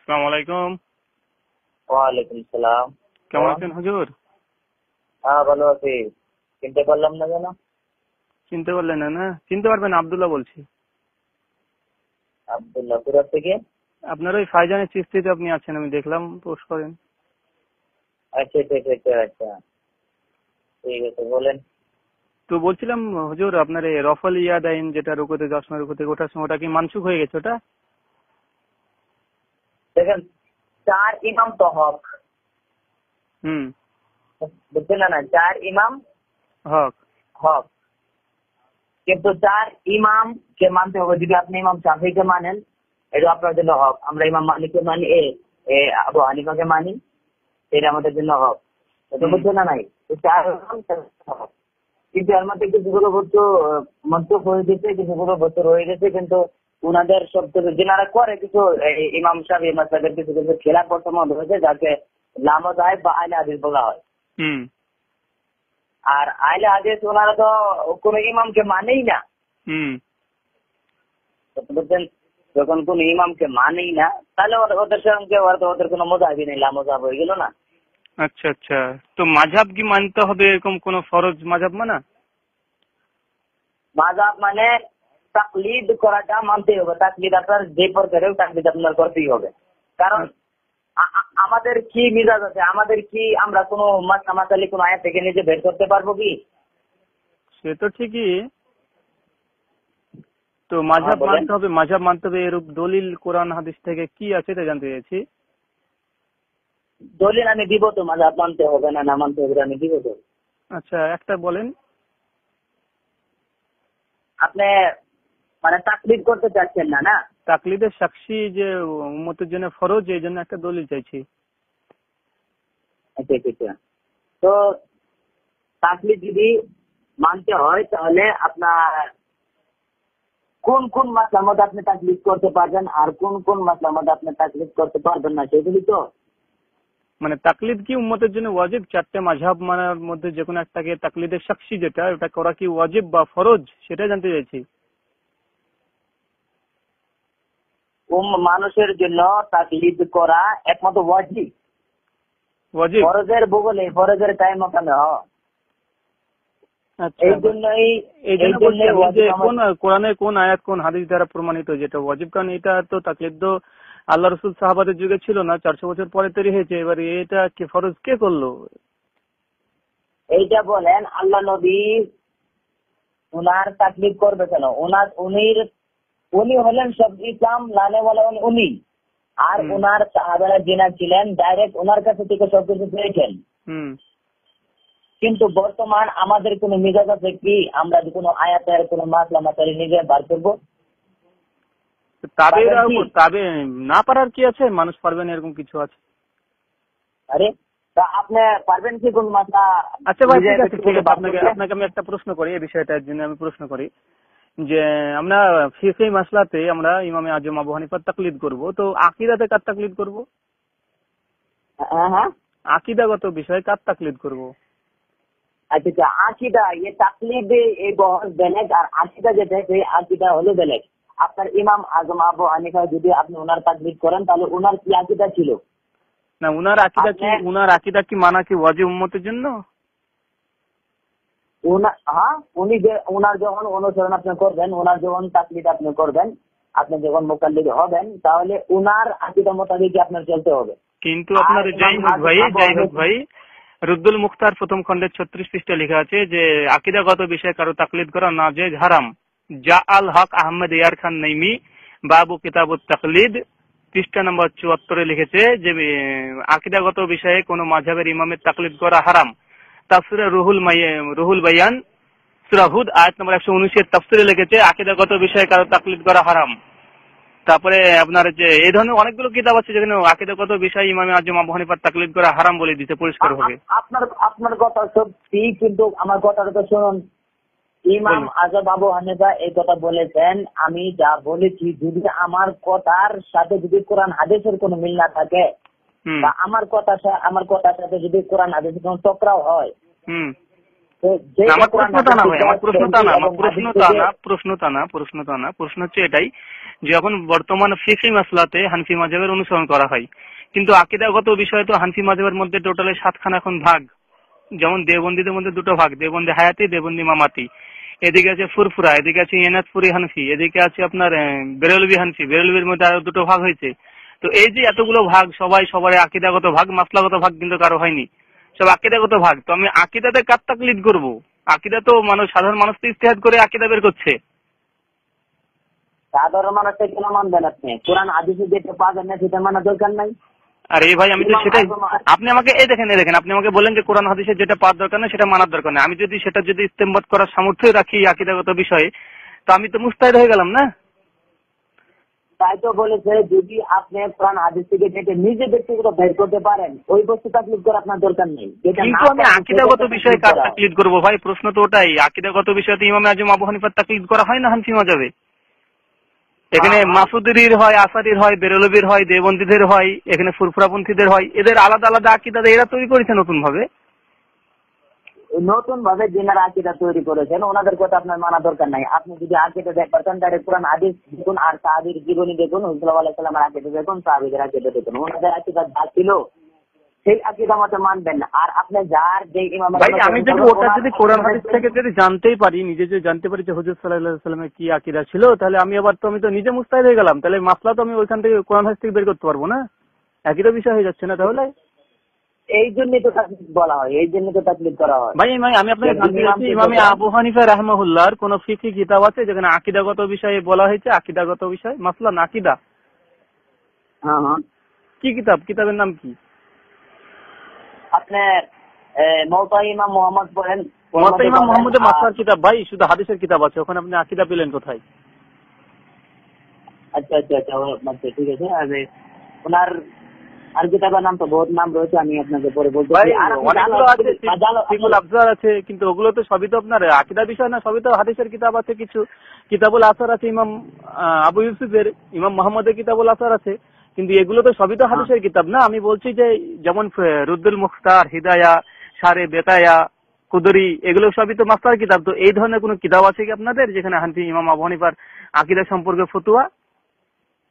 আসসালামু আলাইকুম। ওয়ালাইকুম সালাম। কেমন আছেন হুজুর? হ্যাঁ, ভালো আছি। চিনতে পারলাম না কেন? চিনতে পারলেন না? চিনতে পারবেন, আব্দুল্লাহ বলছি। আব্দুল্লাহ, কোথা থেকে? আপনার ওই ফাইজানের চিস্তিতে আপনি আছেন, আমি দেখলাম পোস্ট করেন। আচ্ছা আচ্ছা আচ্ছা আচ্ছা, ঠিক আছে, বলেন। তো বলছিলাম হুজুর, আপনার এই রফল ইয়াদাইন যেটা রুকুতে যাওয়ার সময় রুকুতে ওঠার সময়, ওটা কি মানসুখ হয়ে গেছে ওটা? দেখেন, চার ইমাম তো হক, হুম, বুঝছেন না? চার ইমাম হক। হক, কিন্তু চার ইমাম কে মানতে হবে। যদি আপনি ইমাম শাফিকে মানেন, এটা আপনার জন্য হক। আমরা ইমাম মালিককে মানি, আবু হানিফাকে মানি, এটা আমাদের জন্য হক। এটা বুঝছেন না? নাই, তো চার ইমাম হক। কিন্তু এর মধ্যে কিছুগুলো বস্তু মন্তব্য হয়ে গেছে, কিছুগুলো বস্তু রয়ে গেছে, কিন্তু উনাদের সব যেনারা করে কিছু ইমাম সাহেব মাসাদের কিছু কিছু খেলা বর্তমান হয়েছে, যাকে লামো সাহেব বা আইলে হাদিস বলা হয়। হুম আর আইলে হাদিস ওনারা তো কোন ইমামকে মানেই না। হুম বুঝছেন, যখন কোন ইমামকে মানেই না, তাহলে ওদের সঙ্গে ওদের কোনো মজাবই নেই, লামো সাহেব হয়ে গেল না। আচ্ছা আচ্ছা, তো মাঝহাব কি মানতে হবে, এরকম কোন ফরজ মাঝহাব মানা? মাযহাব মানে তাকলিদ করাটা মানতেই হবে। তাকলিদ আপনার যে প্রকারেও তাকলিদ আপনার করতেই হবে। কারণ আমাদের কি মিজাজ আছে, আমাদের কি আমরা কোনো মাসালি কোন আয়াত থেকে নিজে বের করতে পারবো কি? সে তো ঠিকই, তো মাঝহাব বলেন। মানতে হবে, মাঝহাব মানতে হবে, এরূপ দলিল কোরআন হাদিস থেকে কি আছে এটা জানতে চাইছি। দলিল আমি দিব তো, মাযহাব মানতে হবে না মানতে হবে আমি দিব তো। আচ্ছা, একটা বলেন। আপনি মানে তাকলিদ করতে চাচ্ছেন না, না? তাকলিদের সাক্ষী যে উম্মতের জন্য ফরজ, এই জন্য একটা দলিল চাইছি। আচ্ছা আচ্ছা, তো তাকলিদ যদি মানতে হয়, তাহলে আপনার কোন কোন মাসলার মধ্যে আপনি তাকলিদ করতে পারবেন আর কোন কোন মাসলার মধ্যে আপনি তাকলিদ করতে পারবেন না, সেগুলি তো। মানে তাকলিদ কি উম্মতের জন্য ওয়াজিব? চারটে মাযহাব মানার মধ্যে যে কোনো একটাকে তাকলিদের সাক্ষী যেটা, ওটা করা কি ওয়াজিব বা ফরজ, সেটা জানতে চাইছি। মানুষের জন্য তাকলিদ করা একমাত্র ওয়াজিব। ওয়াজিব। ফরজের বগলে, ফরজের টাইম ওখানে আচ্ছা, এই জন্যই এই জন্য বলছি আমি যে ওয়াজিব কোন কোরআনের কোন আয়াত কোন হাদিস দ্বারা প্রমাণিত যেটা ওয়াজিব, কারণ এটা তো তাকলিদ তো আল্লাহ রসুল সাহাবাদের যুগে ছিল না, 400 বছর পরে তৈরি হয়েছে। এবার এটা কি ফরজ কে করলো? এইটা বলেন, আল্লাহ নবী উনার তাকলিদ করবে কেন? উনি হলেন সব ইসলাম লানে বলা উনি। আর উনার সাহাবারা যিনা ছিলেন, ডাইরেক্ট উনার কাছে থেকে সবকিছু পেয়েছেন। কিন্তু বর্তমান আমাদের কোন মিজাজ আছে কি আমরা কোনো আয়াতের কোন মাসলা মাসালি নিজে বার করবো? তবে না পারার কি আছে, মানুষ পারবে না এরকম কিছু আছে? আরে, তা আপনি পারবেন কি কোন মাসলা? আচ্ছা ভাই, ঠিক আছে ঠিক আছে, আপনাকে আমি একটা প্রশ্ন করি, এই বিষয়টার জন্য আমি প্রশ্ন করি যে আমরা ফিকহি মাসলাতে আমরা ইমামে আজম আবু হানিফার তাকলিদ করব, তো আকীদাতে কার তাকলিদ করব? হ্যাঁ, আকীদাগত বিষয়ে কার তাকলিদ করব? আচ্ছা, আকিদা তাকলিদ এই বহস বেলেগ, আর আকিদা যেটা সেই আকিদা হলো বেলেগ। আপনার ইমাম আজম আবু হানিফা যদি আপনি ওনার তাকলিদ করেন, তাহলে ওনার কি আকিদা ছিল? না, উনার আকীদা কি মানা কি ওয়াজিব উম্মতের জন্য? উনি যে ওনার যখন অনুসরণ আপনি করবেন, ওনার যখন তাকলিদ আপনি করবেন, আপনি যখন মুকাল্লিদ হবেন, তাহলে ওনার আকিদা মোতাবেক আপনার চলতে হবে। কিন্তু আপনার যাই হোক ভাই, রুদ্দুল মুখতার প্রথম খণ্ডের 36 পৃষ্ঠা লেখা আছে যে আকীদাগত বিষয়ে কারো তাকলিদ করা নাজায়েজ, হারাম। জা আল হক আহমেদ ইয়ার খান নাইমি বাবু কিতাবুত তাকলিদ পৃষ্ঠা নম্বর 74 লিখেছে যে আকীদাগত বিষয়ে কোন মাযহাবের ইমামের তাকলিদ করা হারাম। তাফসিরে রুহুল বায়ান সূরা হুদ আয়াত নম্বর 119 এর তাফসিরে লিখেছে আকীদাগত বিষয়ে কারো তাকলিদ করা হারাম। তারপরে আপনার যে এই ধরনের অনেকগুলো কিতাব আছে যেখানে আকীদাগত বিষয় ইমাম আজম আবু হানিফার তাকলিদ করা হারাম বলে দিতে পরিষ্কার হবে। আপনার কথা সত্যি, কিন্তু আমার কথাটা তো শুনুন। ইমাম আজম আবু হানিফা এই কথা বলেছেন, আমি যা বলেছি যদি আমার কথার সাথে যদি কোরআন হাদিসের কোনো মিল না থাকে, বা আমার কথার সাথে যদি কোরআন হাদিসের কোনো টকরাও হয়, তো আমার প্রশ্নটা না ভাই, আমার প্রশ্নটা না, প্রশ্ন হচ্ছে এটাই যে এখন বর্তমান ফিকহি মাসলাতে হানফি মাযহাবের অনুসরণ করা হয়, কিন্তু আকীদাগত বিষয়ে তো হানফি মাযহাবের মধ্যে টোটালে 7খানা এখন ভাগ। যেমন দেওবন্দীদের মধ্যে 2টো ভাগ, দেওবন্দি হায়াতি, দেওবন্দি মামাতি। এদিকে আছে ফুরফুরা, এদিকে আছে এনাদপুরি হানফি, এদিকে আছে আপনার বেরেলভি হানফি, বেরেলভির মধ্যে আরো 2টো ভাগ হয়েছে। তো এই যে এতগুলো ভাগ, সবার আকীদাগত ভাগ, মাসলাগত ভাগ কিন্তু কারো হয়নি, সব আকীদাগত ভাগ। তো আমি আকীদাতে কার তাকলিদ করব? আকীদা তো সাধারণ মানুষ তো ইজতিহাদ করে আকীদা বের করছে। সাধারণ মানুষকে কেন মানবেন আপনি? কোরআন হাদিসে যেটা পাবেন না সেটা মানা দরকার নাই। আরে ভাই, আমি তো সেটাই, আপনি আমাকে দেখেন আপনি আমাকে বলেন যে কোরআন হাদিসে যেটা পাওয়ার দরকার না সেটা মানার দরকার নেই। আমি যদি সেটা ইস্তেমবাদ করার সামর্থ্য রাখি আকীদাগত বিষয়ে, তো আমি তো মুস্তাহিদ হয়ে গেলাম না? তাই তো বলেছে, যদি আপনি কোরআন হাদিস থেকে যেটা নিজে ব্যক্তিগত বের করতে পারেন ওই বস্তু তাকলিদ করার আপনার দরকার নেই। কিন্তু আমি আকীদাগত বিষয়ে কার তাকলিদ করব ভাই? প্রশ্ন তো ওটাই। আকীদাগত বিষয়ে ইমাম আজম আবু হানিফার তাকলিদ করা হয় না হানফি মাযহাবে? এখানে মাসুদির হয়, আসারির হয়, বেরেলভির হয়, দেওবন্দীদের হয়, এখানে ফুরফুরাপন্থীদের হয়। এদের আলাদা আলাদা আকীদা এরা তৈরি করেছে নতুন ভাবে। যিনারা আকীদা তৈরি করেছেন ওনাদের কথা আপনার মানা দরকার নাই। আপনি যদি আকীদা দেখেন ডাইরেক্ট কোরআন হাদিস দেখুন, আর সাহাবীর জীবনী দেখুন, সাল্লাল্লাহু আলাইহি ওয়াসাল্লামের আকীদা দেখুন, সাহাবীদের আকীদা দেখুন। ওনাদের আকীদা যা ছিল সেই আকীদা মতে মানবেন। আর আপনি যার যে ইমাম ভাই, আমি যদি ওটা যদি কোরআন হাদিস থেকে যদি জানতেই পারি, নিজে যদি জানতে পারি যে হুজুর সাল্লাল্লাহু আলাইহি ওয়াসাল্লামের কি আকীদা ছিল, তাহলে আমি তো নিজে মুস্তাহিদ হয়ে গেলাম। তাহলে মাসলা তো আমি ওইখান থেকে কোরআন হাদিস থেকে বের করতে পারবো না? একই তো বিষয় হয়ে যাচ্ছে না তাহলে? এই জন্যই তো তাকলিদ বলা হয়, এই জন্য তো তাকলিদ করা হয়। ভাই আমি আপনাকে বলতে চাচ্ছি, ইমাম আবু হানিফা রাহমাহুল্লাহর কোন ফিকহি কিতাব আছে যেখানে আকীদাগত বিষয়ে বলা হয়েছে? আকীদাগত বিষয়, মাসলা না আকীদা। হ্যাঁ, কি কিতাবের নাম কি? আপনি মুওয়াত্তা ইমাম মুহাম্মদ পড়েন। মুওয়াত্তা ইমাম মুহাম্মদের মাসলার কিতাব ভাই, শুধু হাদিসের কিতাব আছে, ওখানে আপনি আকীদা পেলেন কোথায়? আচ্ছা, ঠিক আছে। আর ওনার আর কিতাবের নাম তো বহুত নাম রয়েছে, আমি আপনাকে পরে বলতে পারি। আর অনেকগুলো আছে, ফিকুল আফজার আছে, কিন্তু ওগুলো তো সবই তো আপনার আকীদা বিষয় না, সবই তো হাদিসের কিতাব আছে। কিছু কিতাবুল আসার আছে ইমাম আবু ইউসুফের, ইমাম মুহাম্মদের কিতাবুল আসার আছে, কিন্তু এগুলো তো সবই তো হাদিসের কিতাব না। আমি বলছি যে যেমন রুদ্দুল মুখতার, হিদায়া, শারে বেতায়া, কুদরি, এগুলো সবই তো মাসলার কিতাব। তো এই ধরনের কোন কিতাব আছে কি আপনাদের যেখানে হানফি ইমাম আবু হানিফার আকীদা সম্পর্কে ফতোয়া?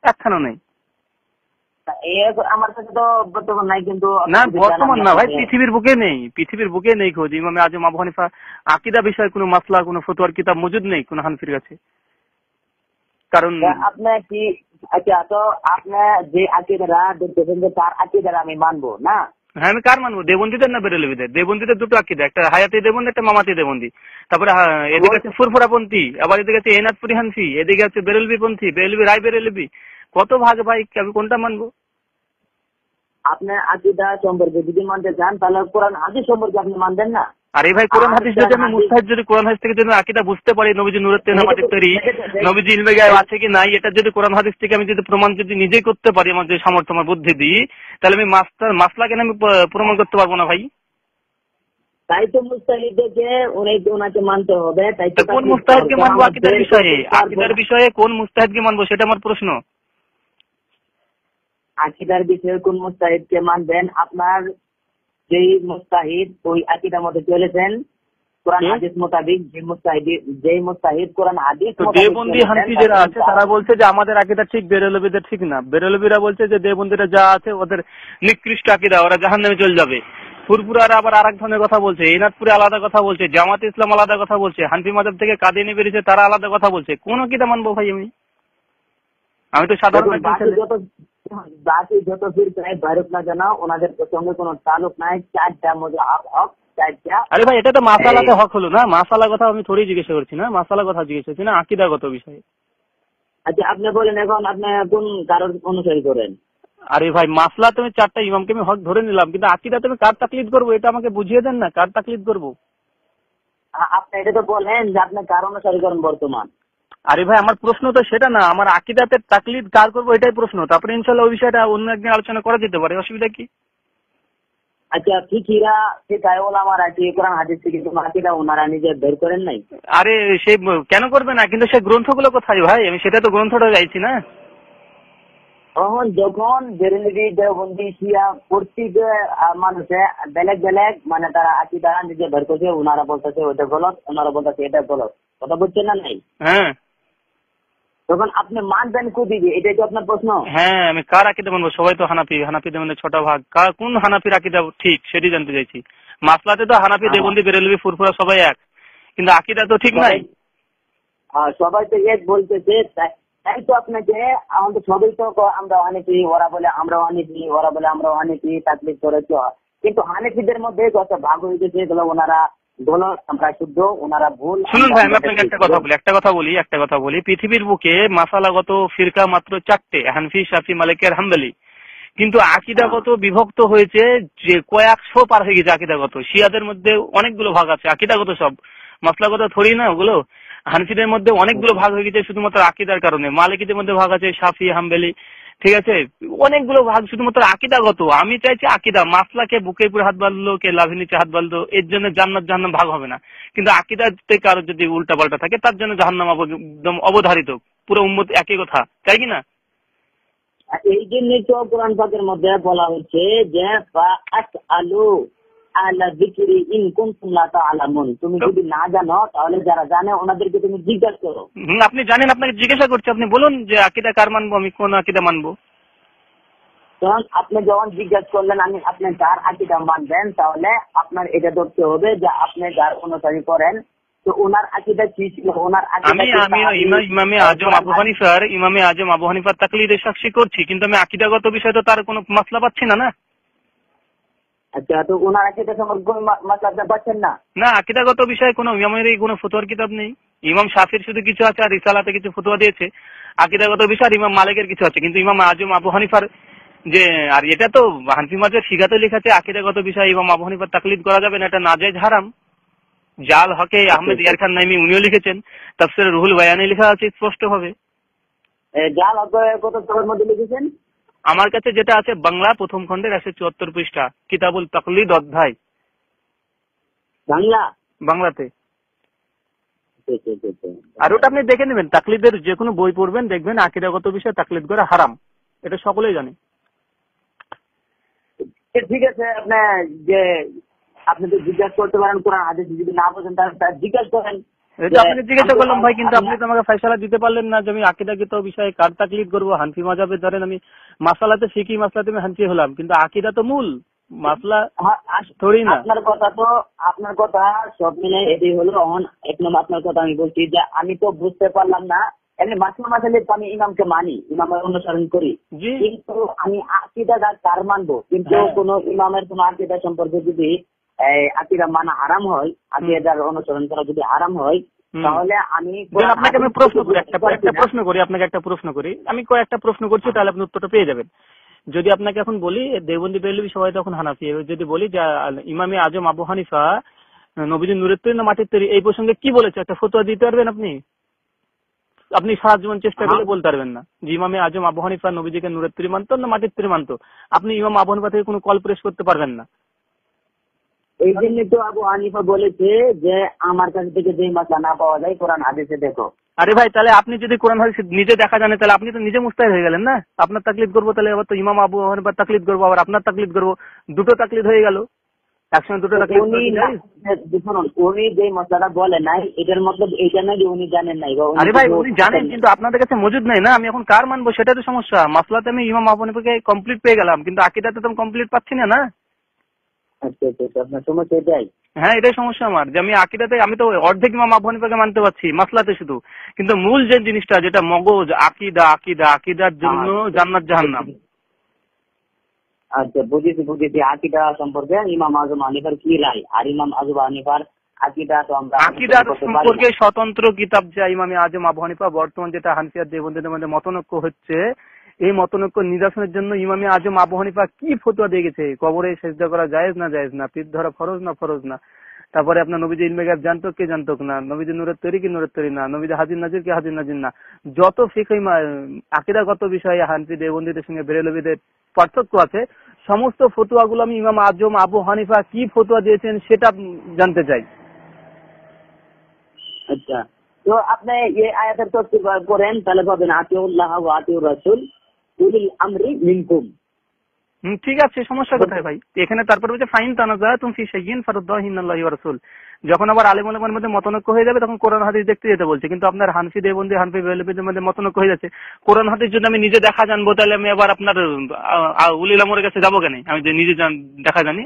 একখানা নেই। আমার কাছে তো বর্তমান নাই, কিন্তু না বর্তমান না ভাই, পৃথিবীর বুকে নেই খোঁজ ইমাম আজম আবু হানিফা আকীদা বিষয়ে কোনো মাসলা, কোনো ফতোয়ার কিতাব মজুদ নেই কোন হানফির কাছে। কারণ আপনি কি তো আপনি যে আকীদা দেখতেছেন যে তার আকীদা আমি মানবো না? হ্যাঁ, আমি কার মানবো? দেওবন্দীদের না বেরেলভিদের? দেওবন্দীদের 2টো আকীদা, একটা হায়াতি দেওবন্দি, একটা মামাতি দেওবন্দি। তারপরে এদিকে আছে ফুরফুরাপন্থী, আবার এদিকে আছে এনাদপুরি হানফি, এদিকে আছে বেরেলভি পন্থী, বেরেলভি রায় বেরেলভি। কত ভাগ ভাই, আমি কোনটা মানবো? আপনি আকীদা সম্পর্কে যদি মানতে চান তাহলে কোরআন হাদিস সম্পর্কে আপনি মানবেন না? আরে ভাই, কোরআন হাদিস যদি আমি মুস্তাহিদ, যদি কোরআন হাদিস থেকে যদি আকীদা বুঝতে পারি নবীজি নূরের তেনামাতের তৈরি, নবীজি ইলমে গায়ব আছে কি নাই, এটা যদি কোরআন হাদিস থেকে আমি যদি প্রমাণ যদি নিজেই করতে পারি, আমার যে সামর্থ্য, আমার বুদ্ধি দিই, তাহলে আমি মাসলা কেন আমি প্রমাণ করতে পারবো না ভাই? তাই তো মুস্তাহিদকে ওনাকে মানতে হবে। তাই তো কোন মুস্তাহিদকে মানবো আকীদার বিষয়ে? আকীদার বিষয়ে কোন মুস্তাহিদকে মানবো সেটা আমার প্রশ্ন। আকীদার বিষয়ে কোন মুস্তাহিদকে মানবেন? আপনার যেই মুস্তাহিদ ওই আকীদার মধ্যে চলেছেন কোরআন হাদিস মোতাবেক, যেই মুস্তাহিদ কোরআন হাদিস মোতাবেক, দেওবন্দি হানফি যারা আছে তারা বলছে যে আমাদের আকীদা ঠিক, বেরেলভিদের ঠিক না। বেরেলভিরা বলছে যে দেওবন্দিরা যা আছে ওদের নিকৃষ্ট আকীদা, ওরা জাহান্নামে চলে যাবে। ফুরফুরারা আবার আরেক ধরনের কথা বলছে, এনাদপুরে আলাদা কথা বলছে, জামাত ইসলাম আলাদা কথা বলছে, হানফি মাযহাব থেকে কাদিয়ানী বেরিয়েছে তারা আলাদা কথা বলছে। কোন আকীদা মানবো ভাই আমি তো সাধারণ বাকি যত ফিরকায় বাইরক না জানা ওনাদের সঙ্গে কোনো তালুক নাই। 4টা মাযহাব হক, 4টা। আরে ভাই, এটা তো মাসালাতে হক হলো না? মাসালা কথা আমি থোড়ি জিজ্ঞেস করছি না, মাসালা কথা জিজ্ঞেস করছি না, আকীদাগত বিষয়ে। আচ্ছা, আপনি বলেন এখন আপনি কোন কারোর অনুসরণ করেন? আরে ভাই, মাসলা তুমি 4টা ইমামকে আমি হক ধরে নিলাম, কিন্তু আকীদা তুমি কার তাকলিদ করবো এটা আমাকে বুঝিয়ে দেন না, কার তাকলিদ করবো? আপনি এটা তো বলেন যে আপনি কার অনুসরণ করেন বর্তমান। আরে ভাই, আমার প্রশ্ন তো সেটা না, আমার আকীদাতে তাকলিদ কার করবো এটাই প্রশ্ন। তারপরে ইনশাআল্লাহ ওই বিষয়টা অন্য একদিন আলোচনা করা যেতে পারে, অসুবিধা কি? আচ্ছা, ফিকিরা শিখায় ওলামারা কি কোরআন হাদিস থেকে কোনো আকীদা ওনারা নিজে বের করেন নাই? আরে সে কেন করবে না, কিন্তু সেই গ্রন্থগুলো কোথায় ভাই? আমি সেটা তো গ্রন্থটা চাইছি না। তখন যখন বেরেলভি দেওবন্দি শিয়া প্রত্যেক মানুষে বেলেগ বেলেগ মানে তারা আকিদা নিজে বের করছে, ওনারা বলতেছে ওটা গলত, ওনারা বলতেছে এটা গলত, কথা বলছেন না নাই? হ্যাঁ, তখন আপনি মানবেন কোদিকে, এটাই তো আপনার প্রশ্ন। হ্যাঁ, আমি কার আকিদা মানবো? সবাই তো হানাফি, হানাফিদের মধ্যে 6টা ভাগ, কোন হানাফির আকিদা ঠিক সেটি জানতে চাইছি। মাসলাতে তো হানাফি, দেবন্দি, বেরেলভি, ফুরফুরা সবাই এক, কিন্তু আকিদা তো ঠিক নাই। সবাই তো এক বলতেছে, তাই তো আপনাকে আমাদের সবাই তো আমরা হানিফি, ওরা বলে আমরা হানিফি, ওরা বলে আমরা হানিফি, তাকলিদ করেছ। কিন্তু হানিফিদের মধ্যে যত ভাগ হয়ে গেছে এগুলো ওনারা গলত, আমরা শুদ্ধ, ওনারা ভুল। শুনুন ভাই, আমি আপনাকে একটা কথা বলি, পৃথিবীর বুকে মাসালাগত ফিরকা মাত্র 4টে, হানফি, শাফি, মালিকি আর হাম্বলি। কিন্তু আকিদাগত বিভক্ত হয়েছে যে কয়েকশো পার হয়ে গেছে আকিদাগত। শিয়াদের মধ্যে অনেকগুলো ভাগ আছে আকিদাগত, সব মাসলাগত থরি না ওগুলো। হানফিদের মধ্যে অনেকগুলো ভাগ হয়ে গেছে শুধুমাত্র আকিদার কারণে। মালিকিদের মধ্যে ভাগ আছে শাফি, হাম্বলি, ঠিক আছে, অনেকগুলো ভাগ শুধুমাত্র আকিদাগত। আমি চাইছি আকিদা, মাসলাকে বুকের উপর হাত বাঁধলো, কে লাভের নিচে হাত বাঁধলো, এর জন্য জান্নাত জাহান্নাম ভাগ হবে না। কিন্তু আকিদাতে কারো যদি উল্টা পাল্টা থাকে তার জন্য জাহান্নাম একদম অবধারিত, পুরো উম্মত একই কথা, তাই কিনা? এই জন্যই তো কোরআন পাকের মধ্যে বলা হচ্ছে যে ফাআসআলু আলা যিকরি ইন কুনতুম লা তা'লামুন, তুমি যদি না জানো তাহলে যারা জানে ওনাদেরকে তুমি জিজ্ঞাসা করো। আপনি জানেন, আপনাকে জিজ্ঞাসা করছি, আপনি বলুন যে আকিদা কার মানবো, আমি কোন আকিদা মানবো। তখন আপনি যখন জিজ্ঞাসা করলেন আমি আপনি যার আকিদা মানবেন, তাহলে আপনার এটা ধরতে হবে যে আপনি যার অনুসারী করেন তো ওনার আকিদা কি ছিল, ওনার আমি ইমামে আজম আবু হানিফার তাকলিদের সাক্ষী করছি, কিন্তু আমি আকিদাগত বিষয় তো তার কোনো মাসলা পাচ্ছি না। না, আচ্ছা, তো ওনার আকিদা সম্পর্কে মাসলা পাচ্ছেন না? না, আকিদাগত বিষয়ে কোনো ইমামের কোনো ফতোয়ার কিতাব নেই। ইমাম শাফির শুধু কিছু আছে, আর রিসালাতে কিছু ফতোয়া দিয়েছে। আকিদাগত বিষয় ইমাম মালিকের কিছু আছে, কিন্তু ইমাম আজম আবু হানিফার যে, আর এটা তো হানফি মাযহাবের ফিকাতে লেখা আছে আকিদাগত বিষয় ইমাম আবু হানিফার তাকলিদ করা যাবে না, এটা নাজায়েজ হারাম। জাল হকে আহমেদ ইয়ার খান নাইমি উনিও লিখেছেন, তাফসীরে রুহুল বায়ানে লেখা আছে স্পষ্ট ভাবে। জাল হকে কত তরের মধ্যে লিখেছেন? আমার কাছে যেটা আছে বাংলা প্রথম খণ্ডের 174 পৃষ্ঠা, কিতাবুল তাকলিদ অধ্যায়, বাংলাতে। আর ওটা আপনি দেখে নেবেন, তাকলিদের যে কোনো বই পড়বেন দেখবেন আকিদাগত বিষয়ে তাকলিদ করা হারাম, এটা সকলেই জানে। ঠিক আছে, আপনি তো জিজ্ঞাসা করতে পারেন, কোরআন হাদিস যদি না বোঝেন তাহলে জিজ্ঞাসা করেন। আপনি জিজ্ঞাসা করলাম ভাই, কিন্তু আপনি তো আমাকে ফয়সালা দিতে পারলেন না যে আমি আকিদাগত বিষয়ে কার তাকলিদ করবো। হানফি মাযহাবে ধরেন আমি মাসালাতে ফিকি মাসলাতে আমি হানফি হলাম, কিন্তু আকিদা তো মূল মাসলা থোড়ি না। আপনার কথা সব মিলে এটাই হলো। এক নম্বর আপনার কথা আমি বলছি যে আমি তো বুঝতে পারলাম না, এমনি মাসলা মাসালে আমি ইমামকে মানি, ইমামের অনুসরণ করি, কিন্তু আমি আকিদা কার মানবো? কিন্তু কোন ইমামের কোন আকিদা সম্পর্কে যদি আকিদা মানা হারাম হয়, আকিদার অনুসরণ করা যদি হারাম হয়, তাহলে আমি আপনাকে আমি প্রশ্ন করি, একটা প্রশ্ন করি, আমি কয়েকটা প্রশ্ন করছি, তাহলে আপনি উত্তরটা পেয়ে যাবেন। যদি আপনাকে এখন বলি দেওবন্দি বেরেলভি সবাই তখন হানাফি, যদি বলি যে ইমামে আজম আবু হানিফা নবীজির নূরের তৈরি না মাটির তৈরি, এই প্রসঙ্গে কি বলেছে একটা ফতোয়া দিতে পারবেন আপনি সারা জীবন চেষ্টা করলে বলতে পারবেন না যে ইমামে আজম আবু হানিফা নবীজিকে নূরের তৈরি মানতো না মাটির তৈরি মানতো। আপনি ইমাম আবু হানিফা থেকে কোনো কল প্রেস করতে পারবেন না। এই জন্য তো আবু হানিফা বলেছে যে আমার কাছ থেকে যে মাসলা না পাওয়া যায় কোরআন হাদিসে দেখো। আরে ভাই, তাহলে আপনি যদি কোরআন হাদিস নিজে দেখা জানে, তাহলে আপনি তো নিজে মুস্তাহিদ হয়ে গেলেন না। আপনার তাকলিদ করবো, তাহলে আবার তো ইমাম আবু হানিফার তাকলিদ করবো, আবার আপনার তাকলিদ করবো, দুটো তাকলিদ হয়ে গেল একসঙ্গে, দুটো তাকলিদ। উনি যে মশলাটা বলে নাই এটার মতলব এইটা না যে উনি জানেন নাই। আরে ভাই, উনি জানেন, কিন্তু আপনাদের কাছে মজুদ নাই না। আমি এখন কার মানবো সেটা তো সমস্যা। মাসলাতে আমি ইমাম আবু হানিফাকে কমপ্লিট পেয়ে গেলাম, কিন্তু আকিদাতে তো আমি কমপ্লিট পাচ্ছি না। আচ্ছা, আপনার সমস্যা এটাই? হ্যাঁ, এটাই সমস্যা আমার, যে আমি আকিদাতে আমি তো অর্ধেক ইমাম আবু হানিফাকে মানতে পারছি মাসলাতে শুধু, কিন্তু মূল যে জিনিসটা যেটা মগজ আকিদার জন্য জান্নাত জাহান্নাম। আচ্ছা, বুঝেছি। আকিদা সম্পর্কে ইমাম আজম হানিফার কি রায়, আর ইমাম আজম হানিফার আকিদার সম্পর্কে স্বতন্ত্র কিতাব যে ইমাম আজম আবু হানিফা, বর্তমান যেটা হানফি আর দেওবন্দিদের মধ্যে মতনৈক্য হচ্ছে, এই মতনৈক্য নিরসনের জন্য ইমাম আজম আবু হানিফা কি ফতোয়া দিয়ে গেছে, কবরে সেজদা করা জায়েজ না, পিঠ ধরা ফরজ না, তারপরে আপনার নবীজি ইলমে গায়ব জানতো কে জানতো না, নবীজি নূরের তৈরি কি নূরের তৈরি না, নবীজি হাজির নাজির কি হাজির নাজির না, যত ফিকহ আকীদাগত বিষয়ে হানফি দেওবন্দিদের সঙ্গে বেরেলভীদের পার্থক্য আছে, সমস্ত ফতোয়াগুলো আমি ইমাম আজম আবু হানিফা কি ফতোয়া দিয়েছেন সেটা জানতে চাই। আচ্ছা, তো আপনি এই আয়াতের তাফসীর করেন, তাহলে পাবেন আতিউল্লাহ ওয়া আতিউর রাসূল। উলিল আমরি মিনকুম। ঠিক আছে, সমস্যা কোথায় ভাই? এখানে তারপর বলছে ফাইন তানাজাতুম ফি শাইইন ফারুদ্দাহু ইলাল্লাহি ওয়া রাসূল। যখন আবার আলেম ওলামার মধ্যে মতনৈক্য হয়ে যাবে তখন কোরআন হাদিস দেখতে যেতে বলছে। কিন্তু আপনার হানফি দেওবন্দি হানফি বেরেলভিদের মধ্যে মতনৈক্য হয়ে যাচ্ছে। কোরআন হাদিস যদি আমি নিজে দেখা জানবো তাহলে আমি আবার আপনার উলিল আমরের কাছে যাবো কেন? আমি যে নিজে দেখা জানি।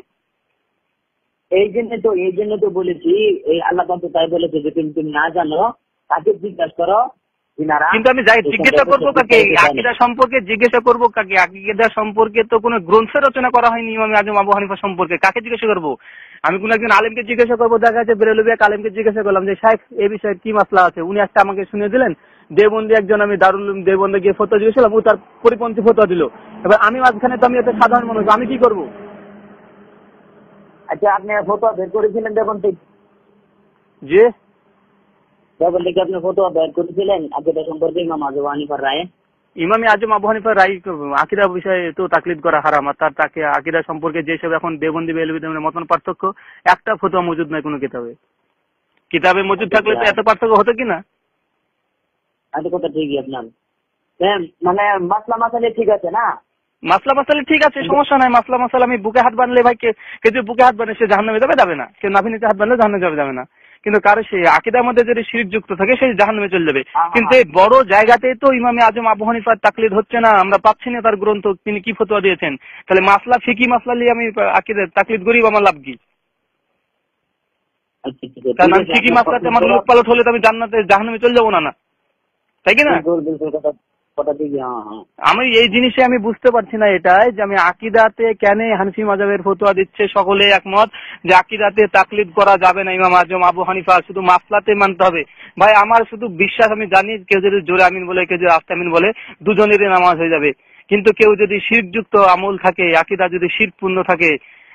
এই জন্য তো বলেছি, এই আল্লাহ পাক তাই বলেছে যে তুমি না জানো তাকে জিজ্ঞাসা করো। কিন্তু আমি যাই জিজ্ঞাসা করবো কাকে? আকীদা সম্পর্কে জিজ্ঞাসা করবো কাকে? আকীদা সম্পর্কে তো কোনো গ্রন্থ রচনা করা হয়নি ইমাম আজম আবু হানিফা সম্পর্কে। কাকে জিজ্ঞাসা করবো? আমি কোন একজন আলেমকে জিজ্ঞাসা করবো। দেখা যাচ্ছে বেরেলভি এক আলেমকে জিজ্ঞাসা করলাম যে শাইখ এই বিষয়ে কি মাসলা আছে, উনি একটা আমাকে শুনিয়ে দিলেন। দেওবন্দি একজন, আমি দারুল দেওবন্দে গিয়ে ফতোয়া জিজ্ঞেসালাম, ও তার পরিপন্থী ফতোয়া দিল। এবার আমি মাঝখানে, তো আমি একটা সাধারণ মানুষ, আমি কি করবো? আচ্ছা, আপনি ফতোয়া বের করেছিলেন দেওবন্দি? যে দেওবন্দি আপনি ফতোয়া বের করেছিলেন আকীদা সম্পর্কে ইমাম আবু হানিফার রায়ে? ইমাম আজম আবু হানিফার রায় আকীদা বিষয়ে তো তাকলিদ করা হারাম। আর তাকে আকীদা সম্পর্কে যেসব এখন দেওবন্দি বেরেলভিদের মতন পার্থক্য, একটা ফতোয়া মজুদ নাই কোনো কিতাবে মজুদ থাকলে তো এত পার্থক্য হতো কিনা? এত কথা ঠিকই আপনার, মানে মাসলা মাসালে ঠিক আছে না? মাসলা মাসালে ঠিক আছে, সমস্যা নাই। মাসলা মাসালা আমি বুকে হাত বানলে ভাই, কে যদি বুকে হাত বানে সে জাহান্নামে যাবে না। কেউ নাভিনীতে হাত বানলে জাহান্নামে যাবে না। কিন্তু কারো সেই আকীদার মধ্যে যদি শিরক যুক্ত থাকে সে জাহান্নামে চলে যাবে। কিন্তু এই বড় জায়গাতে তো ইমামে আজম আবু হানিফার তাকলিদ হচ্ছে না, আমরা পাচ্ছি না তার গ্রন্থ তিনি কি ফতোয়া দিয়েছেন। তাহলে মাসলা ফিকি মাসলা নিয়ে আমি আকীদার তাকলিদ করি, আমার লাভ কি? কারণ আমি ফিকি মাসলাতে আমার লোক পালট হলে তো আমি জাহান্নামে চলে যাবো না, তাই কি না? আমি এই জিনিসে আমি বুঝতে পারছি না এটাই যে আমি আকীদাতে কেন হানফি মাযহাবের ফতোয়া দিচ্ছে সকলে একমত যে আকীদাতে তাকলিদ করা যাবে না ইমাম আজম আবু হানিফা, শুধু মাসলাতে মানতে হবে। ভাই আমার শুধু বিশ্বাস, আমি জানি কেউ যদি জোরে আমিন বলে কেউ যদি আস্তে আমিন বলে দুজনেরই নামাজ হয়ে যাবে। কিন্তু কেউ যদি শিরকযুক্ত আমল থাকে, আকীদা যদি শিরকপূর্ণ থাকে,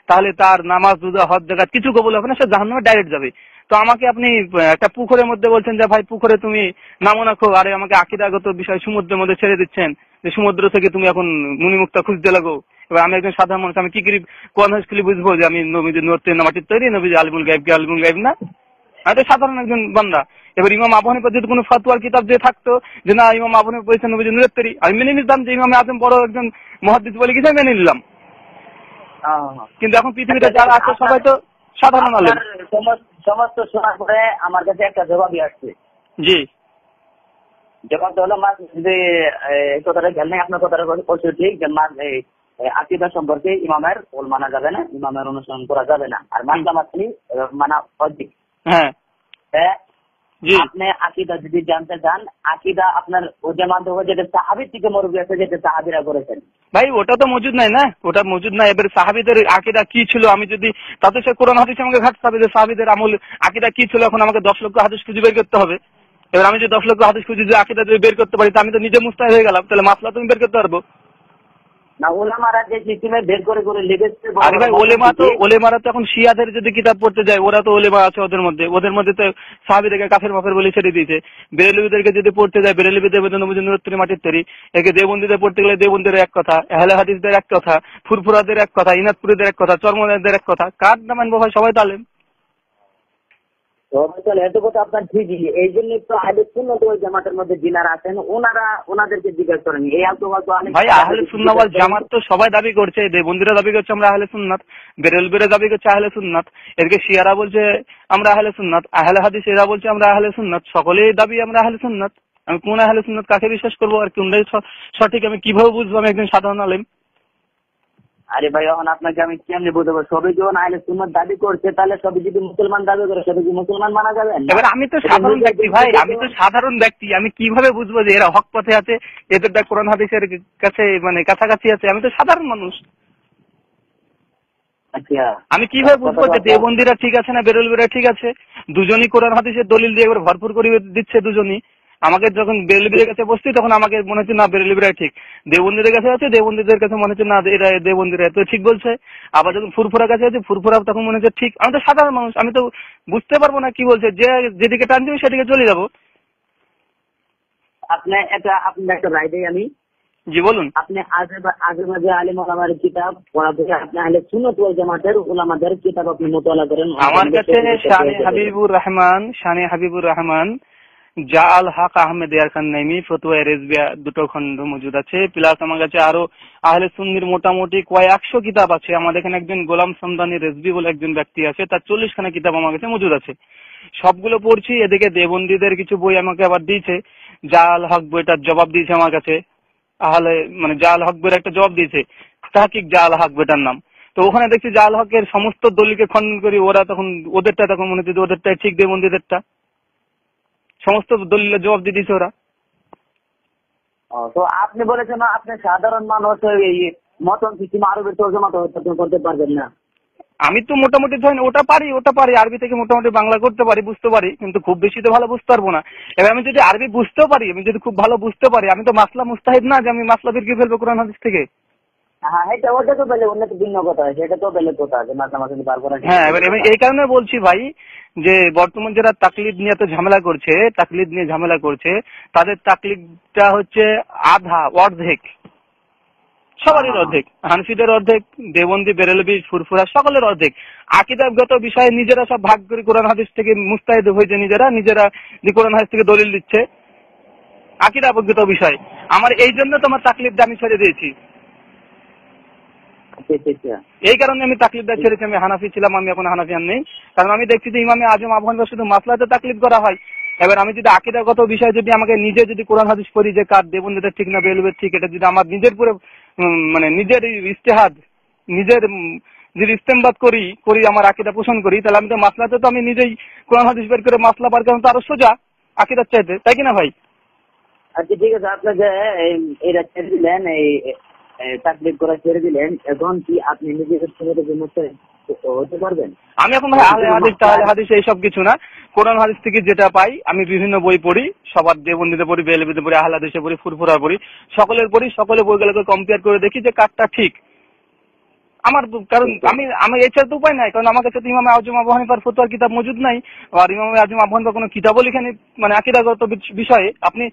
তাহলে তার নামাজ রোজা হজ যাকাত কিছু কবুল হবে না, সে জাহান্নামে ডাইরেক্ট যাবে। তো আমাকে আপনি একটা পুকুরের মধ্যে বলছেন যে ভাই পুকুরে তুমি নামো না খো, আরে আমাকে আকীদাগত বিষয় সমুদ্রের মধ্যে ছেড়ে দিচ্ছেন যে সমুদ্র থেকে তুমি এখন মুনিমুক্তা খুঁজতে লাগো। এবার আমি একজন সাধারণ মানুষ, আমি কি করি কোরআন হাদিস বুঝবো যে আমি নবীজি নূরের মাটির তৈরি, নবীজি আলিমুল গায়ব কি আলিমুল গায়ব না? আমি তো সাধারণ একজন বান্দা। এবার ইমাম আবু হানিফার যদি কোনো ফতোয়ার কিতাব যে থাকতো যে না ইমাম আবু হানিফা বলেছেন নবীজি নূরের তৈরি, আমি মেনে নিতাম যে ইমাম আজম বড় একজন মুহাদ্দিস বলে কিছু মেনে নিলাম। কিন্তু এখন পৃথিবীতে যারা আছে সবাই তো সাধারণ আলেম। সমস্ত শোনার পরে আমার কাছে একটা জবাবই আসছে। জি, জবাবটা হলো কথাটা খেয়াল নেই, আপনার কথাটা অবশ্যই ঠিক যে আকীদা সম্পর্কে ইমামের ওল মানা যাবে না, ইমামের অনুসরণ করা যাবে না, আর মাসলা মাসলি মানা অধিক। হ্যাঁ, আপনি আকীদা যদি জানতে চান, আকীদা আপনার ও যে মানতে হবে যেটা সাহাবী থেকে মুরব্বী আছে, যেটা সাহাবীরা করেছেন। ভাই ওটা তো মজুদ নাই না, ওটা মজুদ নাই। এবার সাহাবীদের আকীদা কি ছিল আমি যদি, তাতে সে কোরআন হাদিস আমাকে ঘাটতে হবে যে সাহাবীদের আমল আকীদা কি ছিল। এখন আমাকে 10 লক্ষ হাদিস খুঁজে বের করতে হবে। এবার আমি যদি 10 লক্ষ হাদিস খুঁজে যদি আকীদা যদি বের করতে পারি, তা আমি তো নিজে মুস্তাহিদ হয়ে গেলাম। তাহলে মাসলা তুমি বের করতে পারবো না? ওলামারা যে সিস্টেমে বের করে করে লিখেছে। আরে ভাই ওলেমারা তো এখন শিয়াদের যদি কিতাব পড়তে যায়, ওরা তো ওলেমা আছে ওদের মধ্যে তো সাহাবীদেরকে কাফের মাফের বলে ছেড়ে দিয়েছে। বেরেলভিদেরকে যদি পড়তে যায়, বেরেলভিদের নবীজি নূরের মাটির তৈরি, একে দেওবন্দীদের পড়তে গেলে দেওবন্দের এক কথা, আহলে হাদিসদের এক কথা, ফুরফুরাদের এক কথা, ইনাদপুরীদের এক কথা, চরমনাইদের এক কথা। কার না মানবো ভাই? সবাই তো আলেম। এত কথা আপনার ঠিকই, এই জন্য তো আহলে সুন্নাত ওয়াল জামাতের মধ্যে যিনারা আছেন ওনাদেরকে জিজ্ঞাসা করেন। এই ভাই আহলে সুন্নাত ওয়াল জামাত তো সবাই দাবি করছে, দেওবন্দীরা দাবি করছে আমরা আহলে সুন্নাত, বেরেলভিরা দাবি করছে আহলে সুন্নাত, এদিকে শিয়ারা বলছে আমরা আহলে সুন্নাত, আহলে হাদিস এরা বলছে আমরা আহলে সুন্নাত, সকলেই দাবি আমরা আহলে সুন্নাত। আমি কোন আহলে সুন্নাত কাকে বিশ্বাস করবো আর কোনটাই সঠিক আমি কিভাবে বুঝবো? আমি একজন সাধারণ আলেম। আরে ভাই এখন আপনাকে আমি কেমনি বুঝবো? সবাই যখন আহলে সুন্নাত দাবি করছে, তাহলে সবাই যদি মুসলমান দাবি করে, সবাই কি মুসলমান মানা যাবে? এবার আমি তো সাধারণ ব্যক্তি ভাই, আমি তো সাধারণ ব্যক্তি, আমি কিভাবে বুঝবো যে এরা হক পথে আছে, এদেরটা কোরআন হাদিসের কাছে মানে কাছাকাছি আছে? আমি তো সাধারণ মানুষ। আচ্ছা, আমি কিভাবে বুঝবো যে দেওবন্দীরা ঠিক আছে না বেরেলভিরা ঠিক আছে? দুজনই কোরআন হাদিসের দলিল দিয়ে এবার ভরপুর করে দিচ্ছে দুজনই। আমাকে যখন বেরেলভিদের কাছে বসছি তখন আমাকে মনে হচ্ছে না বেরেলভিরা ঠিক, দেওবন্দীদের কাছে আছে দেওবন্দীদের কাছে মনে হচ্ছে না এরা দেওবন্দীরা তো ঠিক বলছে। আবার যখন ফুরফুরা কাছে আছে ফুরফুরা তখন মনে হচ্ছে ঠিক। আমি তো সাধারণ মানুষ, আমি তো বুঝতে পারবো না কি বলছে, যে যেদিকে টান দিবে সেদিকে চলে যাবো। আপনার একটা রায় দেই আমি। জি বলুন। আপনি আগে মাঝে আলিম ওলামার কিতাব পড়া থেকে আপনি আহলে সুন্নাত ওয়াল জামাতের উলামাদের কিতাব আপনি মুতালা করেন। আমার কাছে শানে হাবিবুর রহমান জা আল হক আহমেদ ইয়ার খান নাইমি, ফতুয়া রেজবিয়া, দুটো খণ্ড মজুদ আছে। প্লাস আমার কাছে আরো আহলে সুন্নির মোটামুটি কয়েক 100 কিতাব আছে। আমাদের এখানে একজন গোলাম সমদানি রেজবি বলে একজন ব্যক্তি আছে, তার 40 খানা কিতাব আমার কাছে মজুদ আছে। সবগুলো পড়ছি। এদিকে দেবন্দীদের কিছু বই আমাকে আবার দিয়েছে। জা আল হক বইটার জবাব দিয়েছে আমার কাছে। আহলে মানে জা আল হক বইয়ের একটা জবাব দিয়েছে, তাহকিক জা আল হক বইটার নাম। তো ওখানে দেখছি জা আল হকের সমস্ত দলিলকে খণ্ডন করি। ওরা তখন ওদেরটা তখন মনে হচ্ছে ওদেরটাই ঠিক, দেবন্দীদেরটা সমস্ত দলিলের জবাব দিয়ে দিয়েছে ওরা। তো আপনি বলেছেন না, আপনি সাধারণ মানুষ এই মতন কিছু আরবের তর্জমা করতে পারবেন না। আমি তো মোটামুটি ধরেন ওটা পারি, আরবি থেকে মোটামুটি বাংলা করতে পারি, বুঝতে পারি, কিন্তু খুব বেশি তো ভালো বুঝতে পারবো না। এবার আমি যদি আরবি বুঝতেও পারি, আমি যদি খুব ভালো বুঝতে পারি, আমি তো মাসলা মুস্তাহিদ না যে আমি মাসলা বের করে ফেলবো কোরআন হাদিস থেকে। হ্যাঁ, ওটা তো বেলে অন্য ভিন্ন কথা আছে, এটা তো বেলে কথা আছে, মাঝে বার করা। হ্যাঁ, এবার এই কারণে বলছি ভাই যে বর্তমান যারা তাকলিদ নিয়ে এত ঝামেলা করছে, তাদের তাকলিদটা হচ্ছে আধা অর্ধেক, সবারই অর্ধেক, হানফিদের অর্ধেক, দেবন্দী, বেরেলভি, ফুরফুরা সকলের অর্ধেক। আকীদাগত বিষয়ে নিজেরা সব ভাগ করে কোরআন হাদিস থেকে মুস্তাহিদ হয়েছে, নিজেরা কোরআন হাদিস থেকে দলিল দিচ্ছে আকীদাগত বিষয়। আমার এই জন্য তোমার তাকলিদটা আমি ছেড়ে দিয়েছি। এই কারণে আমি তাকলিদটা ছেড়েছি। আমি হানাফি ছিলাম, আমি এখন হানাফি আর নেই। কারণ আমি দেখছি যে ইমামে আজম আবু হানিফা শুধু মাসলাতে তাকলিদ করা হয়। এবার আমি যদি আকীদাগত বিষয় যদি আমাকে নিজে যদি কোরআন হাদিস পড়ি যে কার দেবন্দীদের ঠিক না বেলুবের ঠিক, এটা যদি আমার নিজের পুরো মানে নিজের ইজতিহাদ, নিজের যদি ইস্তেমবাদ করি আমার আকীদা পোষণ করি, তাহলে আমি তো মাসলাতে তো আমি নিজেই কোরআন হাদিস বের করে মাসলা বার করেন তো আরো সোজা আকীদার চাইতে, তাই কিনা ভাই? আচ্ছা ঠিক আছে, আপনাকে এইটা ছেড়ে দিলেন, এই তাকলিদ করা ছেড়ে দিলেন, এখন কি আপনি নিজের হতে পারবেন? আমি এখন ভাই আহলে হাদিস এইসব কিছু না, কোরআন হাদিস থেকে যেটা পাই আমি বিভিন্ন বই পড়ি, সবার দেবন্দীতে পড়ি, বেলবিতে পড়ি, আহলে হাদিসে পড়ি, ফুরফুরা পড়ি, সকলের পড়ি, সকলে বইগুলোকে কম্পেয়ার করে দেখি যে কারটা ঠিক আমার। কারণ আমি এছাড়া তো উপায় নাই, কারণ আমার কাছে তো ইমাম আজম আবু হানিফার ফতোয়ার কিতাব মজুদ নাই। আর ইমাম আজম আবু হানিফার কোনো কিতাবও লিখেনি মানে আকীদাগত বিষয়ে। আপনি